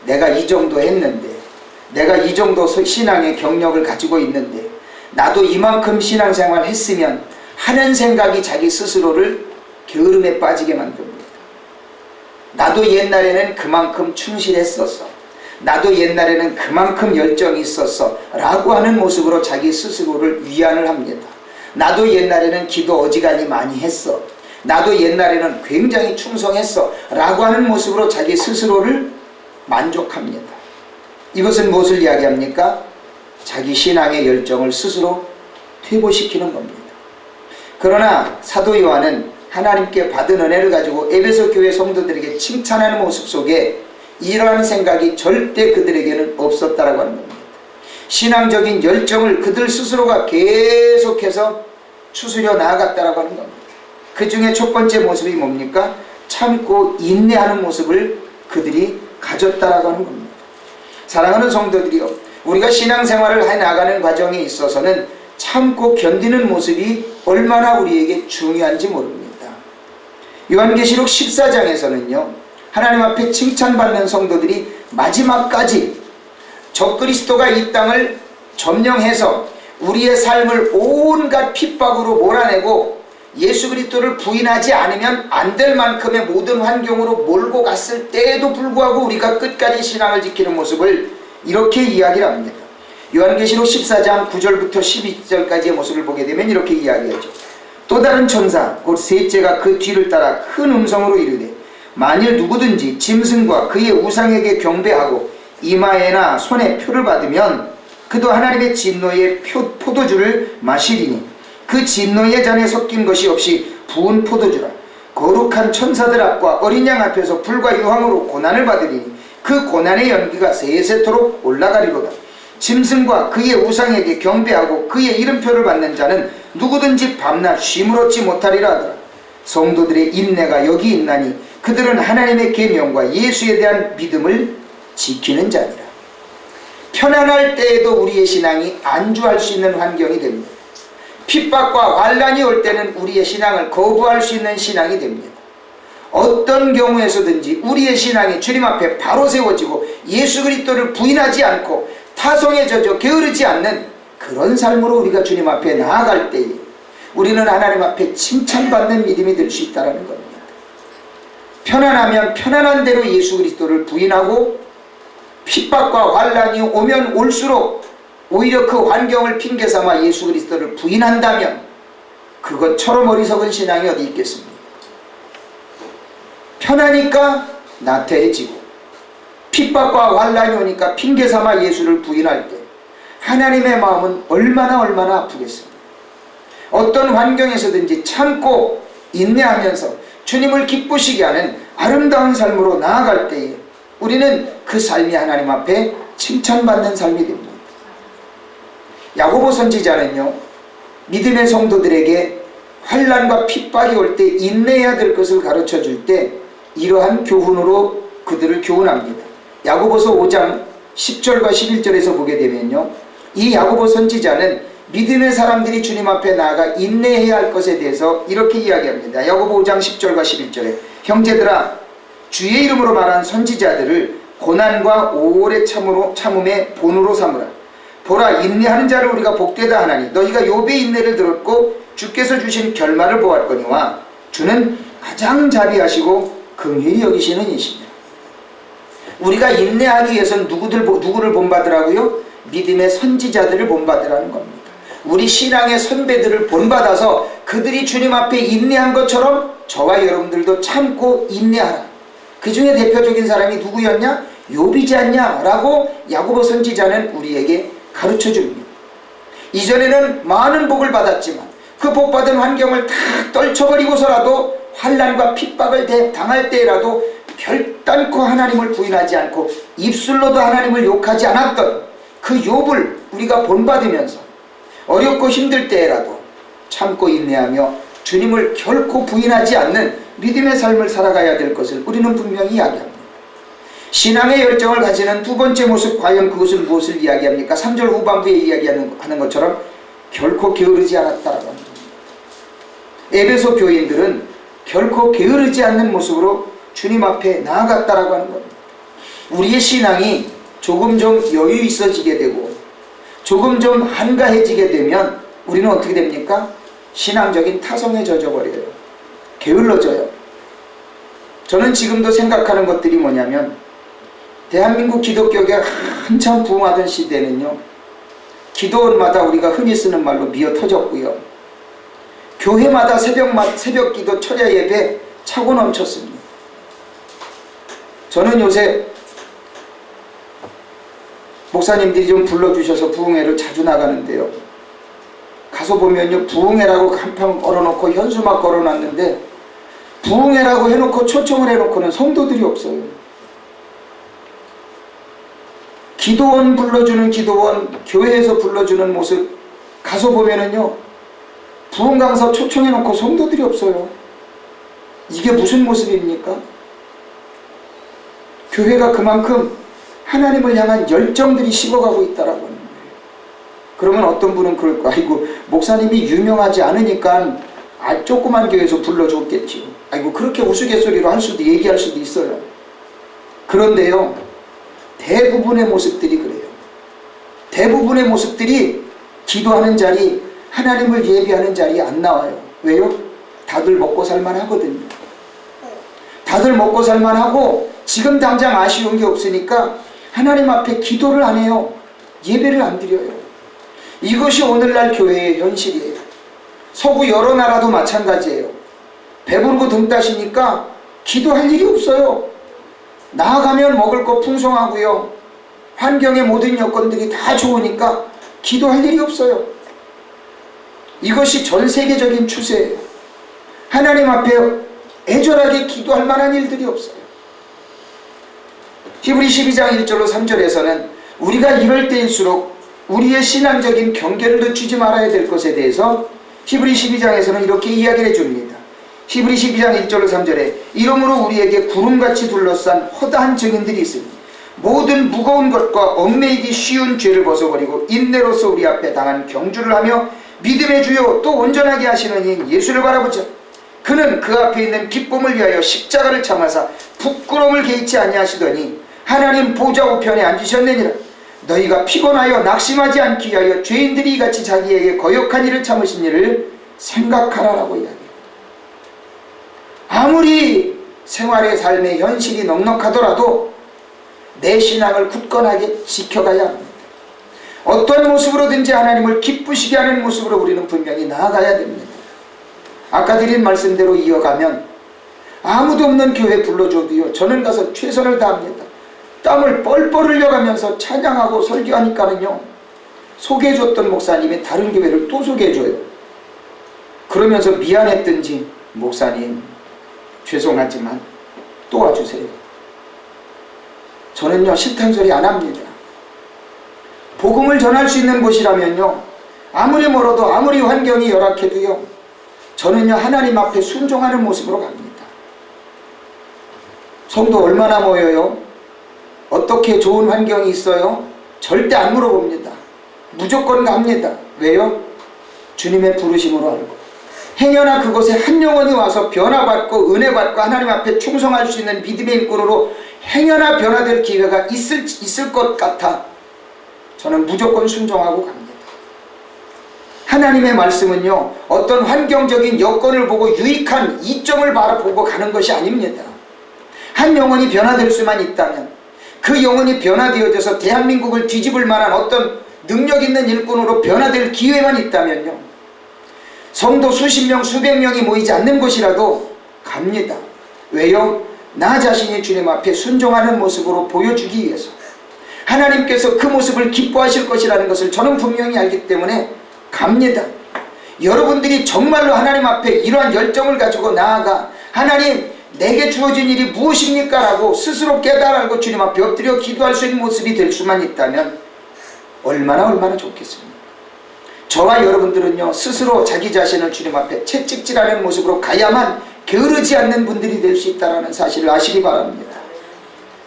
내가 이 정도 했는데, 내가 이 정도 신앙의 경력을 가지고 있는데, 나도 이만큼 신앙생활 했으면 하는 생각이 자기 스스로를 게으름에 빠지게 만듭니다. 나도 옛날에는 그만큼 충실했었어. 나도 옛날에는 그만큼 열정이 있었어. 라고 하는 모습으로 자기 스스로를 위안을 합니다. 나도 옛날에는 기도 어지간히 많이 했어. 나도 옛날에는 굉장히 충성했어. 라고 하는 모습으로 자기 스스로를 만족합니다. 이것은 무엇을 이야기합니까? 자기 신앙의 열정을 스스로 퇴보시키는 겁니다. 그러나 사도 요한은 하나님께 받은 은혜를 가지고 에베소 교회 성도들에게 칭찬하는 모습 속에 이러한 생각이 절대 그들에게는 없었다라고 하는 겁니다. 신앙적인 열정을 그들 스스로가 계속해서 추스려 나아갔다라고 하는 겁니다. 그 중에 첫 번째 모습이 뭡니까? 참고 인내하는 모습을 그들이 가졌다라고 하는 겁니다. 사랑하는 성도들이요, 우리가 신앙생활을 해 나가는 과정에 있어서는 참고 견디는 모습이 얼마나 우리에게 중요한지 모릅니다. 요한계시록 14장에서는요 하나님 앞에 칭찬받는 성도들이 마지막까지 적그리스도가 이 땅을 점령해서 우리의 삶을 온갖 핍박으로 몰아내고 예수 그리스도를 부인하지 않으면 안 될 만큼의 모든 환경으로 몰고 갔을 때에도 불구하고 우리가 끝까지 신앙을 지키는 모습을 이렇게 이야기를 합니다. 요한계시록 14장 9절부터 12절까지의 모습을 보게 되면 이렇게 이야기하죠. 또 다른 천사 곧 셋째가 그 뒤를 따라 큰 음성으로 이르되 만일 누구든지 짐승과 그의 우상에게 경배하고 이마에나 손에 표를 받으면 그도 하나님의 진노의 포도주를 마시리니 그 진노의 잔에 섞인 것이 없이 부은 포도주라. 거룩한 천사들 앞과 어린 양 앞에서 불과 유황으로 고난을 받으리니 그 고난의 연기가 세세토록 올라가리로다. 짐승과 그의 우상에게 경배하고 그의 이름표를 받는 자는 누구든지 밤낮 쉼을 얻지 못하리라 하더라. 성도들의 인내가 여기 있나니 그들은 하나님의 계명과 예수에 대한 믿음을 지키는 자니라. 편안할 때에도 우리의 신앙이 안주할 수 있는 환경이 됩니다. 핍박과 환난이 올 때는 우리의 신앙을 거부할 수 있는 신앙이 됩니다. 어떤 경우에서든지 우리의 신앙이 주님 앞에 바로 세워지고 예수 그리스도를 부인하지 않고 타성에 젖어 게으르지 않는 그런 삶으로 우리가 주님 앞에 나아갈 때에 우리는 하나님 앞에 칭찬받는 믿음이 될 수 있다는 겁니다. 편안하면 편안한 대로 예수 그리스도를 부인하고 핍박과 환난이 오면 올수록 오히려 그 환경을 핑계삼아 예수 그리스도를 부인한다면 그것처럼 어리석은 신앙이 어디 있겠습니까? 편하니까 나태해지고 핍박과 환난이 오니까 핑계삼아 예수를 부인할 때 하나님의 마음은 얼마나 아프겠습니까? 어떤 환경에서든지 참고 인내하면서 주님을 기쁘시게 하는 아름다운 삶으로 나아갈 때에 우리는 그 삶이 하나님 앞에 칭찬받는 삶이 됩니다. 야고보 선지자는요 믿음의 성도들에게 환난과 핍박이 올 때 인내해야 될 것을 가르쳐 줄 때 이러한 교훈으로 그들을 교훈합니다. 야고보서 5장 10절과 11절에서 보게 되면요 이 야고보 선지자는 믿음의 사람들이 주님 앞에 나아가 인내해야 할 것에 대해서 이렇게 이야기합니다. 야고보 5장 10절과 11절에 형제들아 주의 이름으로 말한 선지자들을 고난과 오래 참음의 본으로 삼으라. 보라 인내하는 자를 우리가 복되다 하나니 너희가 욥의 인내를 들었고 주께서 주신 결말을 보았거니와 주는 가장 자비하시고 긍휼히 여기시는 이시니라. 우리가 인내하기 위해서는 누구를 본받으라고요? 믿음의 선지자들을 본받으라는 겁니다. 우리 신앙의 선배들을 본받아서 그들이 주님 앞에 인내한 것처럼 저와 여러분들도 참고 인내하라. 그 중에 대표적인 사람이 누구였냐? 욥이지 않냐? 라고 야고보 선지자는 우리에게 가르쳐 줍니다. 이전에는 많은 복을 받았지만 그 복받은 환경을 다 떨쳐버리고서라도 환난과 핍박을 당할 때라도 결단코 하나님을 부인하지 않고 입술로도 하나님을 욕하지 않았던 그 욥을 우리가 본받으면서 어렵고 힘들 때라도 참고 인내하며 주님을 결코 부인하지 않는 믿음의 삶을 살아가야 될 것을 우리는 분명히 이야기합니다. 신앙의 열정을 가지는 두 번째 모습, 과연 그것은 무엇을 이야기합니까? 3절 후반부에 이야기하는 것처럼 결코 게으르지 않았다라고 합니다. 에베소 교인들은 결코 게으르지 않는 모습으로 주님 앞에 나아갔다라고 하는 겁니다. 우리의 신앙이 조금 좀 여유 있어지게 되고 조금 좀 한가해지게 되면 우리는 어떻게 됩니까? 신앙적인 타성에 젖어버려요. 게을러져요. 저는 지금도 생각하는 것들이 뭐냐면 대한민국 기독교가 한참 부흥하던 시대는요, 기도원마다 우리가 흔히 쓰는 말로 미어 터졌고요, 교회마다 새벽 기도 철야 예배 차고 넘쳤습니다. 저는 요새 목사님들이 좀 불러주셔서 부흥회를 자주 나가는데요, 가서 보면요, 부흥회라고 간판 걸어놓고 현수막 걸어놨는데 부흥회라고 해놓고 초청을 해놓고는 성도들이 없어요. 기도원 불러주는 기도원, 교회에서 불러주는 모습 가서 보면은요, 부흥 강사 초청해놓고 성도들이 없어요. 이게 무슨 모습입니까? 교회가 그만큼 하나님을 향한 열정들이 식어가고 있다라고 하는 거예요. 그러면 어떤 분은 그럴 거야. 아이고, 목사님이 유명하지 않으니까 조그만 교회에서 불러줬겠지요. 아이고, 그렇게 우스갯소리로 얘기할 수도 있어요. 그런데요, 대부분의 모습들이 그래요. 대부분의 모습들이 기도하는 자리, 하나님을 예배하는 자리에 안 나와요. 왜요? 다들 먹고 살만 하거든요. 다들 먹고 살만 하고 지금 당장 아쉬운 게 없으니까 하나님 앞에 기도를 안 해요. 예배를 안 드려요. 이것이 오늘날 교회의 현실이에요. 서구 여러 나라도 마찬가지예요. 배부르고 등 따시니까 기도할 일이 없어요. 나아가면 먹을 거 풍성하고요, 환경의 모든 여건들이 다 좋으니까 기도할 일이 없어요. 이것이 전 세계적인 추세예요. 하나님 앞에 애절하게 기도할 만한 일들이 없어요. 히브리 12장 1절로 3절에서는 우리가 이럴 때일수록 우리의 신앙적인 경계를 늦추지 말아야 될 것에 대해서 히브리 12장에서는 이렇게 이야기를 해줍니다. 히브리 12장 1절로 3절에 이러므로 우리에게 구름같이 둘러싼 허다한 증인들이 있으니 모든 무거운 것과 얽매이기 쉬운 죄를 벗어버리고 인내로서 우리 앞에 당한 경주를 하며 믿음의 주요 또 온전하게 하시는 이인 예수를 바라보자. 그는 그 앞에 있는 기쁨을 위하여 십자가를 참아사 부끄러움을 개의치 아니하시더니 하나님 보좌 우편에 앉으셨느니라. 너희가 피곤하여 낙심하지 않기 위하여 죄인들이 이같이 자기에게 거역한 일을 참으신 일을 생각하라라고 이야기해요. 아무리 생활의 삶의 현실이 넉넉하더라도 내 신앙을 굳건하게 지켜가야 합니다. 어떤 모습으로든지 하나님을 기쁘시게 하는 모습으로 우리는 분명히 나아가야 됩니다. 아까 드린 말씀대로 이어가면 아무도 없는 교회 불러줘도요, 저는 가서 최선을 다합니다. 땀을 뻘뻘 흘려가면서 찬양하고 설교하니까는요, 소개해줬던 목사님이 다른 교회를 또 소개해줘요. 그러면서 미안했든지 목사님 죄송하지만 또 와주세요. 저는요, 싫다는 소리 안 합니다. 복음을 전할 수 있는 곳이라면요, 아무리 멀어도 아무리 환경이 열악해도요, 저는요, 하나님 앞에 순종하는 모습으로 갑니다. 성도 얼마나 모여요? 어떻게 좋은 환경이 있어요? 절대 안 물어봅니다. 무조건 갑니다. 왜요? 주님의 부르심으로 알고 행여나 그곳에 한 영혼이 와서 변화받고 은혜받고 하나님 앞에 충성할 수 있는 믿음의 일꾼으로 행여나 변화될 기회가 있을 것 같아 저는 무조건 순종하고 갑니다. 하나님의 말씀은요, 어떤 환경적인 여건을 보고 유익한 이점을 바라보고 가는 것이 아닙니다. 한 영혼이 변화될 수만 있다면, 그 영혼이 변화되어져서 대한민국을 뒤집을 만한 어떤 능력 있는 일꾼으로 변화될 기회만 있다면요, 성도 수십 명 수백 명이 모이지 않는 곳이라도 갑니다. 왜요? 나 자신이 주님 앞에 순종하는 모습으로 보여주기 위해서, 하나님께서 그 모습을 기뻐하실 것이라는 것을 저는 분명히 알기 때문에 갑니다. 여러분들이 정말로 하나님 앞에 이러한 열정을 가지고 나아가 하나님 내게 주어진 일이 무엇입니까? 라고 스스로 깨달고 주님 앞에 엎드려 기도할 수 있는 모습이 될 수만 있다면 얼마나 좋겠습니까? 저와 여러분들은요, 스스로 자기 자신을 주님 앞에 채찍질하는 모습으로 가야만 게으르지 않는 분들이 될 수 있다는 사실을 아시기 바랍니다.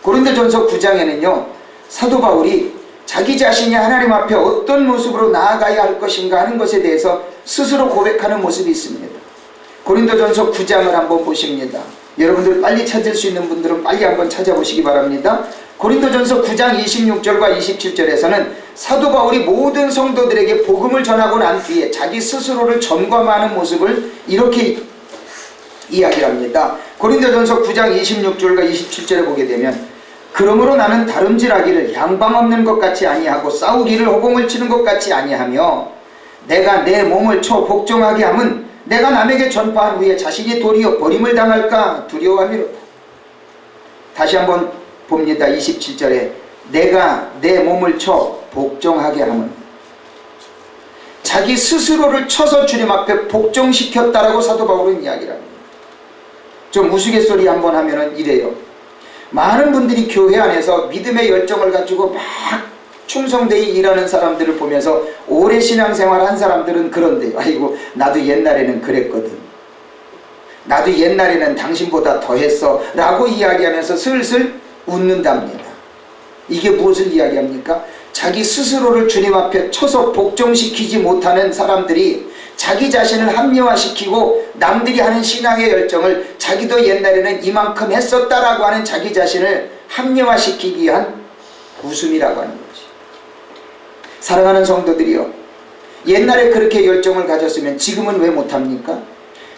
고린도전서 9장에는요, 사도 바울이 자기 자신이 하나님 앞에 어떤 모습으로 나아가야 할 것인가 하는 것에 대해서 스스로 고백하는 모습이 있습니다. 고린도전서 9장을 한번 보십니다. 여러분들 빨리 찾을 수 있는 분들은 빨리 한번 찾아보시기 바랍니다. 고린도전서 9장 26절과 27절에서는 사도 바울이 모든 성도들에게 복음을 전하고 난 뒤에 자기 스스로를 점검하는 모습을 이렇게 이야기를 합니다. 고린도전서 9장 26절과 27절에 보게 되면 그러므로 나는 다름질하기를 양방 없는 것 같이 아니하고 싸우기를 호공을 치는 것 같이 아니하며 내가 내 몸을 쳐 복종하게 함은 내가 남에게 전파한 후에 자신이 도리어 버림을 당할까 두려워함이로다. 다시 한번 봅니다. 27절에 내가 내 몸을 쳐 복종하게 함은 자기 스스로를 쳐서 주님 앞에 복종시켰다라고 사도 바울은 이야기를 합니다. 좀 우스갯소리 한번 하면은 이래요. 많은 분들이 교회 안에서 믿음의 열정을 가지고 막 충성되이 일하는 사람들을 보면서 오래 신앙생활 한 사람들은 그런데요. 아이고 나도 옛날에는 그랬거든. 나도 옛날에는 당신보다 더했어 라고 이야기하면서 슬슬 웃는답니다. 이게 무엇을 이야기합니까? 자기 스스로를 주님 앞에 쳐서 복종시키지 못하는 사람들이 자기 자신을 합리화시키고 남들이 하는 신앙의 열정을 자기도 옛날에는 이만큼 했었다라고 하는 자기 자신을 합리화시키기 위한 웃음이라고 하는 거지. 사랑하는 성도들이요, 옛날에 그렇게 열정을 가졌으면 지금은 왜 못합니까?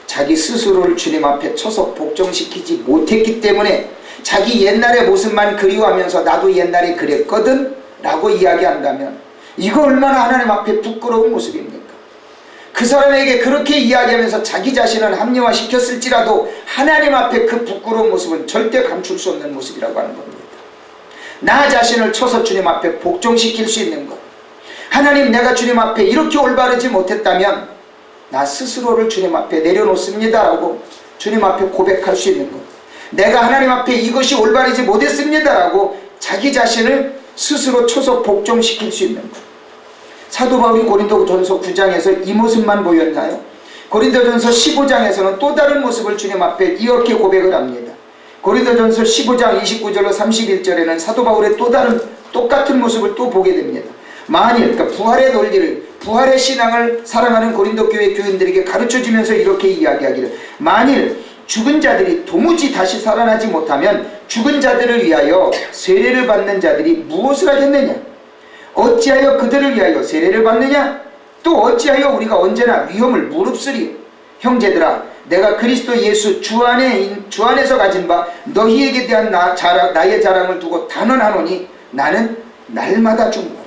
자기 스스로를 주님 앞에 쳐서 복종시키지 못했기 때문에 자기 옛날의 모습만 그리워하면서 나도 옛날에 그랬거든 라고 이야기한다면 이거 얼마나 하나님 앞에 부끄러운 모습입니까? 그 사람에게 그렇게 이야기하면서 자기 자신을 합리화시켰을지라도 하나님 앞에 그 부끄러운 모습은 절대 감출 수 없는 모습이라고 하는 겁니다. 나 자신을 쳐서 주님 앞에 복종시킬 수 있는 것, 하나님 내가 주님 앞에 이렇게 올바르지 못했다면 나 스스로를 주님 앞에 내려놓습니다 라고 주님 앞에 고백할 수 있는 것, 내가 하나님 앞에 이것이 올바르지 못했습니다 라고 자기 자신을 스스로 쳐서 복종시킬 수 있는 것. 사도 바울이 고린도전서 9장에서 이 모습만 보였나요? 고린도전서 15장에서는 또 다른 모습을 주님 앞에 이렇게 고백을 합니다. 고린도전서 15장 29절로 31절에는 사도 바울의 또 다른 똑같은 모습을 또 보게 됩니다. 만일 그러니까 부활의 논리를, 부활의 신앙을 사랑하는 고린도 교회 교인들에게 가르쳐주면서 이렇게 이야기하기를, 만일 죽은 자들이 도무지 다시 살아나지 못하면 죽은 자들을 위하여 세례를 받는 자들이 무엇을 하겠느냐? 어찌하여 그들을 위하여 세례를 받느냐? 또 어찌하여 우리가 언제나 위험을 무릅쓰리요? 형제들아, 내가 그리스도 예수 주 안에서 가진 바 너희에게 대한 나의 자랑을 두고 단언하노니 나는 날마다 죽노라.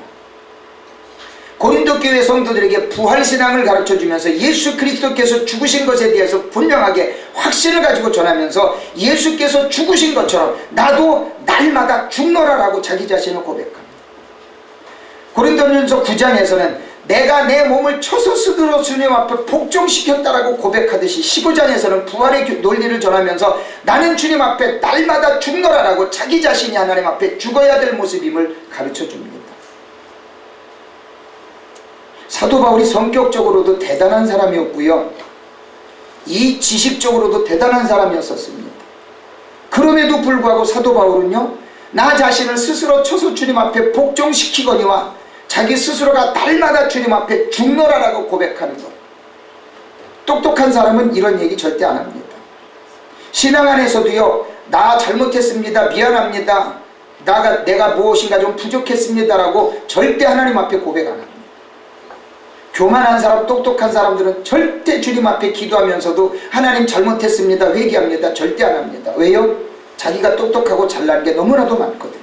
고린도 교회 성도들에게 부활신앙을 가르쳐주면서 예수 그리스도께서 죽으신 것에 대해서 분명하게 확신을 가지고 전하면서 예수께서 죽으신 것처럼 나도 날마다 죽노라라고 자기 자신을 고백합니다. 고린도전서 9장에서는 내가 내 몸을 쳐서 스스로 주님 앞에 복종시켰다라고 고백하듯이 15장에서는 부활의 논리를 전하면서 나는 주님 앞에 날마다 죽노라라고 자기 자신이 하나님 앞에 죽어야 될 모습임을 가르쳐줍니다. 사도 바울이 성격적으로도 대단한 사람이었고요, 이 지식적으로도 대단한 사람이었습니다. 그럼에도 불구하고 사도 바울은요, 나 자신을 스스로 쳐서 주님 앞에 복종시키거니와 자기 스스로가 날마다 주님 앞에 죽노라라고 고백하는 것. 똑똑한 사람은 이런 얘기 절대 안 합니다. 신앙 안에서도요, 나 잘못했습니다, 미안합니다, 내가 무엇인가 좀 부족했습니다라고 절대 하나님 앞에 고백 안 합니다. 교만한 사람, 똑똑한 사람들은 절대 주님 앞에 기도하면서도 하나님 잘못했습니다, 회개합니다 절대 안 합니다. 왜요? 자기가 똑똑하고 잘난 게 너무나도 많거든요.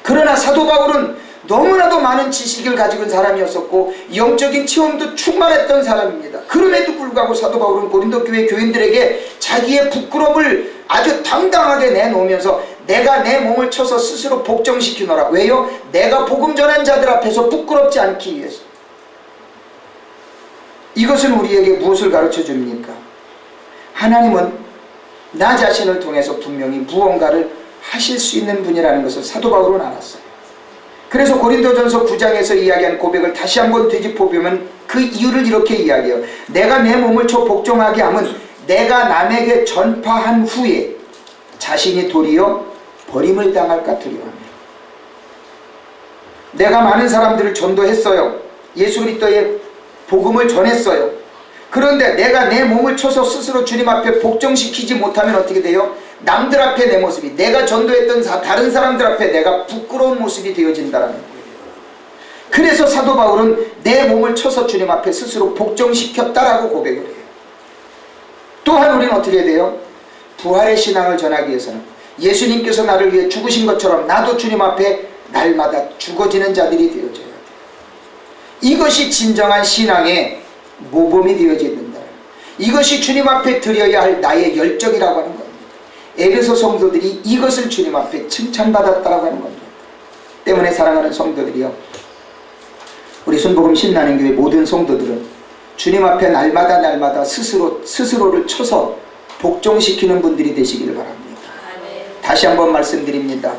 그러나 사도 바울은 너무나도 많은 지식을 가지고 있는 사람이었었고 영적인 체험도 충만했던 사람입니다. 그럼에도 불구하고 사도 바울은 고린도 교회 교인들에게 자기의 부끄러움을 아주 당당하게 내놓으면서 내가 내 몸을 쳐서 스스로 복종시키노라. 왜요? 내가 복음 전한 자들 앞에서 부끄럽지 않기 위해서. 이것은 우리에게 무엇을 가르쳐 줍니까? 하나님은 나 자신을 통해서 분명히 무언가를 하실 수 있는 분이라는 것을 사도 바울은 알았어요. 그래서 고린도전서 9장에서 이야기한 고백을 다시 한번 되짚어보면 그 이유를 이렇게 이야기해요. 내가 내 몸을 쳐 복종하게 함은 내가 남에게 전파한 후에 자신이 도리어 버림을 당할까 두려워합니다. 내가 많은 사람들을 전도했어요. 예수 그리스도의 복음을 전했어요. 그런데 내가 내 몸을 쳐서 스스로 주님 앞에 복종시키지 못하면 어떻게 돼요? 남들 앞에 내 모습이, 내가 전도했던 다른 사람들 앞에 내가 부끄러운 모습이 되어진다는 거예요. 그래서 사도 바울은 내 몸을 쳐서 주님 앞에 스스로 복종시켰다라고 고백을 해요. 또한 우리는 어떻게 돼요? 부활의 신앙을 전하기 위해서는 예수님께서 나를 위해 죽으신 것처럼 나도 주님 앞에 날마다 죽어지는 자들이 되어져야 돼요. 이것이 진정한 신앙의 모범이 되어져야 된다. 이것이 주님 앞에 드려야 할 나의 열정이라고 하는 겁니다. 에베소 성도들이 이것을 주님 앞에 칭찬받았다라고 하는 겁니다. 때문에 사랑하는 성도들이요, 우리 순복음 신나는 교회 모든 성도들은 주님 앞에 날마다 스스로를 쳐서 복종시키는 분들이 되시기를 바랍니다. 다시 한번 말씀드립니다.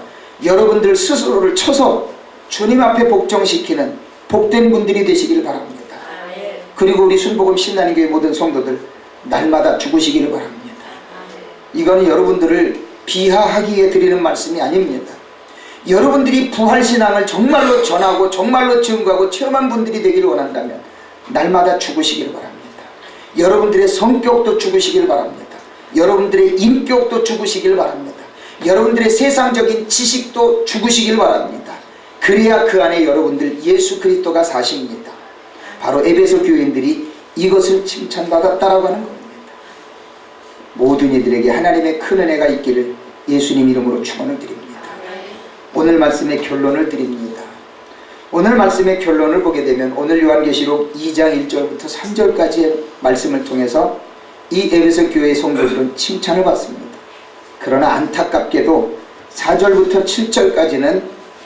여러분들 스스로를 쳐서 주님 앞에 복종시키는 복된 분들이 되시기를 바랍니다. 그리고 우리 순복음 신나는 교회 모든 성도들 날마다 죽으시기를 바랍니다. 이거는 여러분들을 비하하기 위해 드리는 말씀이 아닙니다. 여러분들이 부활신앙을 정말로 전하고 정말로 증거하고 체험한 분들이 되기를 원한다면 날마다 죽으시기를 바랍니다. 여러분들의 성격도 죽으시기를 바랍니다. 여러분들의 인격도 죽으시기를 바랍니다. 여러분들의 세상적인 지식도 죽으시기를 바랍니다. 그래야 그 안에 여러분들 예수 그리스도가 사십니다. 바로 에베소 교인들이 이것을 칭찬받았다라고 하는 겁니다. 모든 이들에게 하나님의 큰 은혜가 있기를 예수님 이름으로 축원을 드립니다. 오늘 말씀의 결론을 드립니다. 오늘 말씀의 결론을 보게 되면 오늘 요한계시록 2장 1절부터 3절까지의 말씀을 통해서 이 에베소 교회의 성도들은 칭찬을 받습니다. 그러나 안타깝게도 4절부터 7절까지는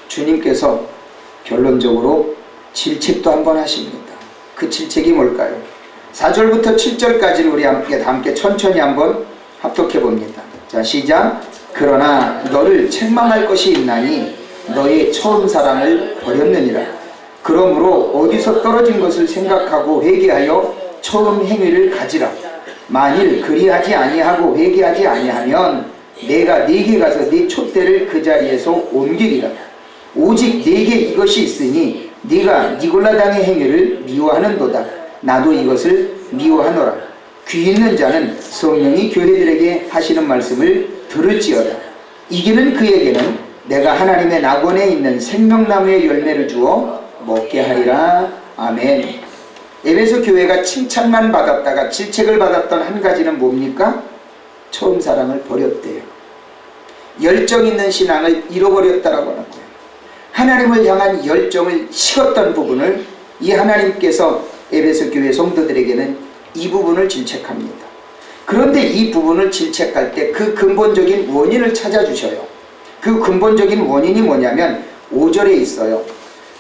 주님께서 결론적으로 질책도 한번 하십니다. 그 질책이 뭘까요? 4절부터 7절까지를 우리 함께 천천히 한번 합독해 봅니다. 자, 시작. 그러나 너를 책망할 것이 있나니 너의 처음 사랑을 버렸느니라. 그러므로 어디서 떨어진 것을 생각하고 회개하여 처음 행위를 가지라. 만일 그리하지 아니하고 회개하지 아니하면 내가 네게 가서 네 촛대를 그 자리에서 옮기리라. 오직 네게 이것이 있으니 네가 니골라당의 행위를 미워하는도다. 나도 이것을 미워하노라. 귀 있는 자는 성령이 교회들에게 하시는 말씀을 들을지어다. 이기는 그에게는 내가 하나님의 낙원에 있는 생명나무의 열매를 주어 먹게 하리라. 아멘. 에베소 교회가 칭찬만 받았다가 질책을 받았던 한 가지는 뭡니까? 처음 사랑을 버렸대요. 열정 있는 신앙을 잃어버렸다라고 하는 거예요. 하나님을 향한 열정을 식었던 부분을 이 하나님께서 에베소 교회 성도들에게는 이 부분을 질책합니다. 그런데 이 부분을 질책할 때 그 근본적인 원인을 찾아주셔요. 그 근본적인 원인이 뭐냐면 5절에 있어요.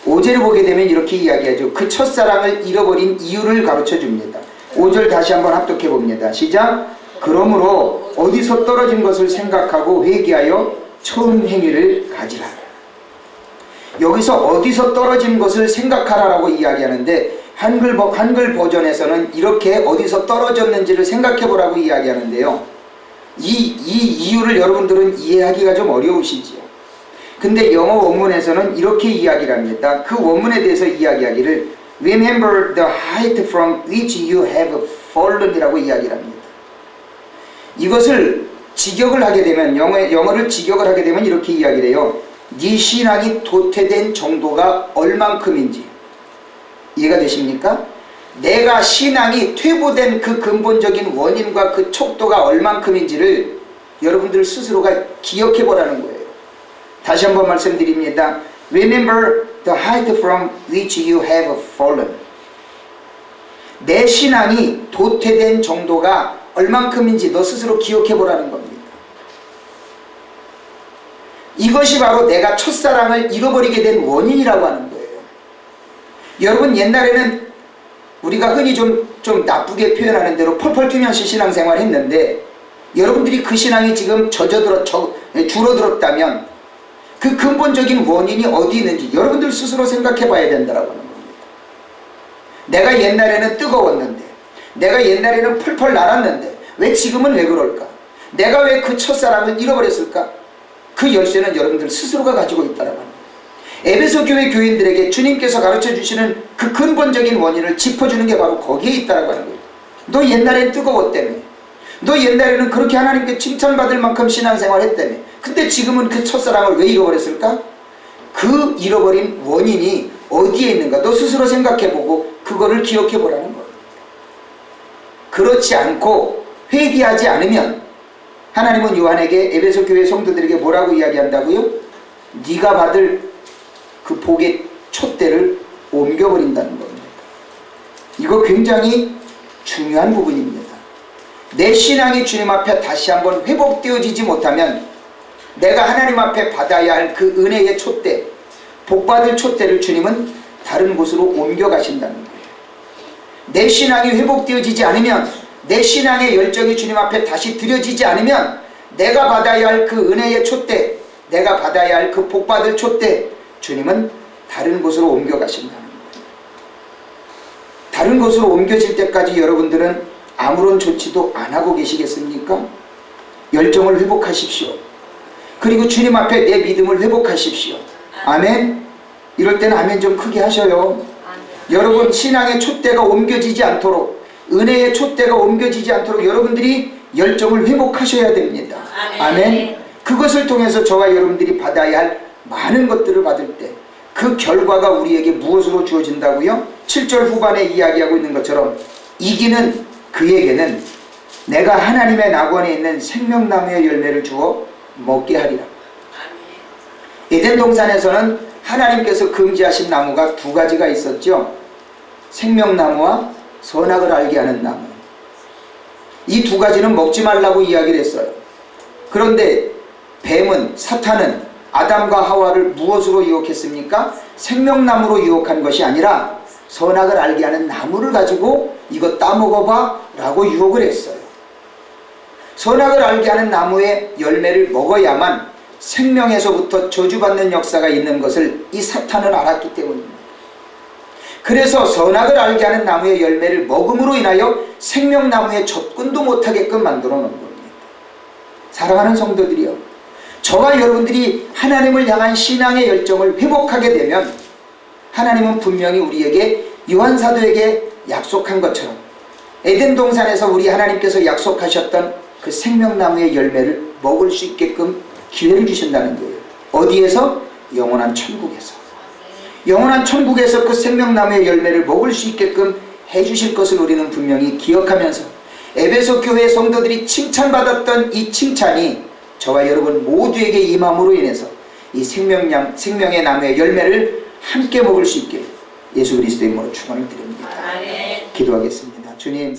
5절을 보게 되면 이렇게 이야기하죠. 그 첫사랑을 잃어버린 이유를 가르쳐 줍니다. 5절 다시 한번 합독해 봅니다. 시작. 그러므로 어디서 떨어진 것을 생각하고 회개하여 처음 행위를 가지라. 여기서 어디서 떨어진 것을 생각하라라고 이야기하는데 한글 버전에서는 이렇게 어디서 떨어졌는지를 생각해 보라고 이야기하는데요. 이 이유를 여러분들은 이해하기가 좀 어려우시지요. 근데 영어 원문에서는 이렇게 이야기를 합니다. 그 원문에 대해서 이야기하기를 Remember the height from which you have fallen 이라고 이야기를 합니다. 이것을 직역을 하게 되면 영어를 직역을 하게 되면 이렇게 이야기를 해요. 네 신앙이 도태된 정도가 얼만큼인지 이해가 되십니까? 내가 신앙이 퇴보된 그 근본적인 원인과 그 척도가 얼만큼인지를 여러분들 스스로가 기억해 보라는 거예요. 다시 한번 말씀드립니다. Remember the height from which you have fallen. 내 신앙이 도태된 정도가 얼만큼인지 너 스스로 기억해 보라는 겁니다. 이것이 바로 내가 첫사랑을 잃어버리게 된 원인이라고 하는 거예요. 여러분, 옛날에는 우리가 흔히 좀 나쁘게 표현하는 대로 펄펄 뛰면서 신앙생활을 했는데 여러분들이 그 신앙이 지금 줄어들었다면 그 근본적인 원인이 어디 있는지 여러분들 스스로 생각해 봐야 된다고 하는 겁니다. 내가 옛날에는 뜨거웠는데, 내가 옛날에는 펄펄 날았는데 왜 지금은 왜 그럴까? 내가 왜 그 첫사랑을 잃어버렸을까? 그 열쇠는 여러분들 스스로가 가지고 있다고 하는 거예요. 에베소 교회 교인들에게 주님께서 가르쳐 주시는 그 근본적인 원인을 짚어주는 게 바로 거기에 있다고 하는 거예요. 너 옛날엔 뜨거웠다며. 너 옛날에는 그렇게 하나님께 칭찬받을 만큼 신앙생활 했다며. 근데 지금은 그 첫사랑을 왜 잃어버렸을까? 그 잃어버린 원인이 어디에 있는가? 너 스스로 생각해보고 그거를 기억해보라는 겁니다. 그렇지 않고 회개하지 않으면 하나님은 요한에게, 에베소 교회 성도들에게 뭐라고 이야기한다고요? 네가 받을 그 복의 촛대를 옮겨버린다는 겁니다. 이거 굉장히 중요한 부분입니다. 내 신앙이 주님 앞에 다시 한번 회복되어지지 못하면 내가 하나님 앞에 받아야 할 그 은혜의 촛대, 복받을 촛대를 주님은 다른 곳으로 옮겨가신다는 거예요. 내 신앙이 회복되어지지 않으면, 내 신앙의 열정이 주님 앞에 다시 드려지지 않으면 내가 받아야 할 그 은혜의 촛대, 내가 받아야 할 그 복받을 촛대, 주님은 다른 곳으로 옮겨가신다는 거예요. 다른 곳으로 옮겨질 때까지 여러분들은 아무런 조치도 안 하고 계시겠습니까? 열정을 회복하십시오. 그리고 주님 앞에 내 믿음을 회복하십시오. 아멘. 이럴 때는 아멘 좀 크게 하셔요. 여러분 신앙의 촛대가 옮겨지지 않도록, 은혜의 촛대가 옮겨지지 않도록 여러분들이 열정을 회복하셔야 됩니다. 아멘. 그것을 통해서 저와 여러분들이 받아야 할 많은 것들을 받을 때 그 결과가 우리에게 무엇으로 주어진다고요? 7절 후반에 이야기하고 있는 것처럼 이기는 그에게는 내가 하나님의 낙원에 있는 생명나무의 열매를 주어 먹게 하리라. 에덴 동산에서는 하나님께서 금지하신 나무가 두 가지가 있었죠. 생명나무와 선악을 알게 하는 나무. 이 두 가지는 먹지 말라고 이야기를 했어요. 그런데 뱀은, 사탄은 아담과 하와를 무엇으로 유혹했습니까? 생명나무로 유혹한 것이 아니라 선악을 알게 하는 나무를 가지고 이거 따먹어봐 라고 유혹을 했어요. 선악을 알게 하는 나무의 열매를 먹어야만 생명에서부터 저주받는 역사가 있는 것을 이 사탄은 알았기 때문입니다. 그래서 선악을 알게 하는 나무의 열매를 먹음으로 인하여 생명나무에 접근도 못하게끔 만들어 놓은 겁니다. 사랑하는 성도들이여, 저와 여러분들이 하나님을 향한 신앙의 열정을 회복하게 되면 하나님은 분명히 우리에게 요한사도에게 약속한 것처럼 에덴 동산에서 우리 하나님께서 약속하셨던 그 생명나무의 열매를 먹을 수 있게끔 기회를 주신다는 거예요. 어디에서? 영원한 천국에서. 영원한 천국에서 그 생명나무의 열매를 먹을 수 있게끔 해주실 것을 우리는 분명히 기억하면서 에베소 교회 성도들이 칭찬받았던 이 칭찬이 저와 여러분 모두에게 임함으로 인해서 이 생명의 나무의 열매를 함께 먹을 수 있게 예수 그리스도의 이름으로 축원을 드립니다. 기도하겠습니다. 주님,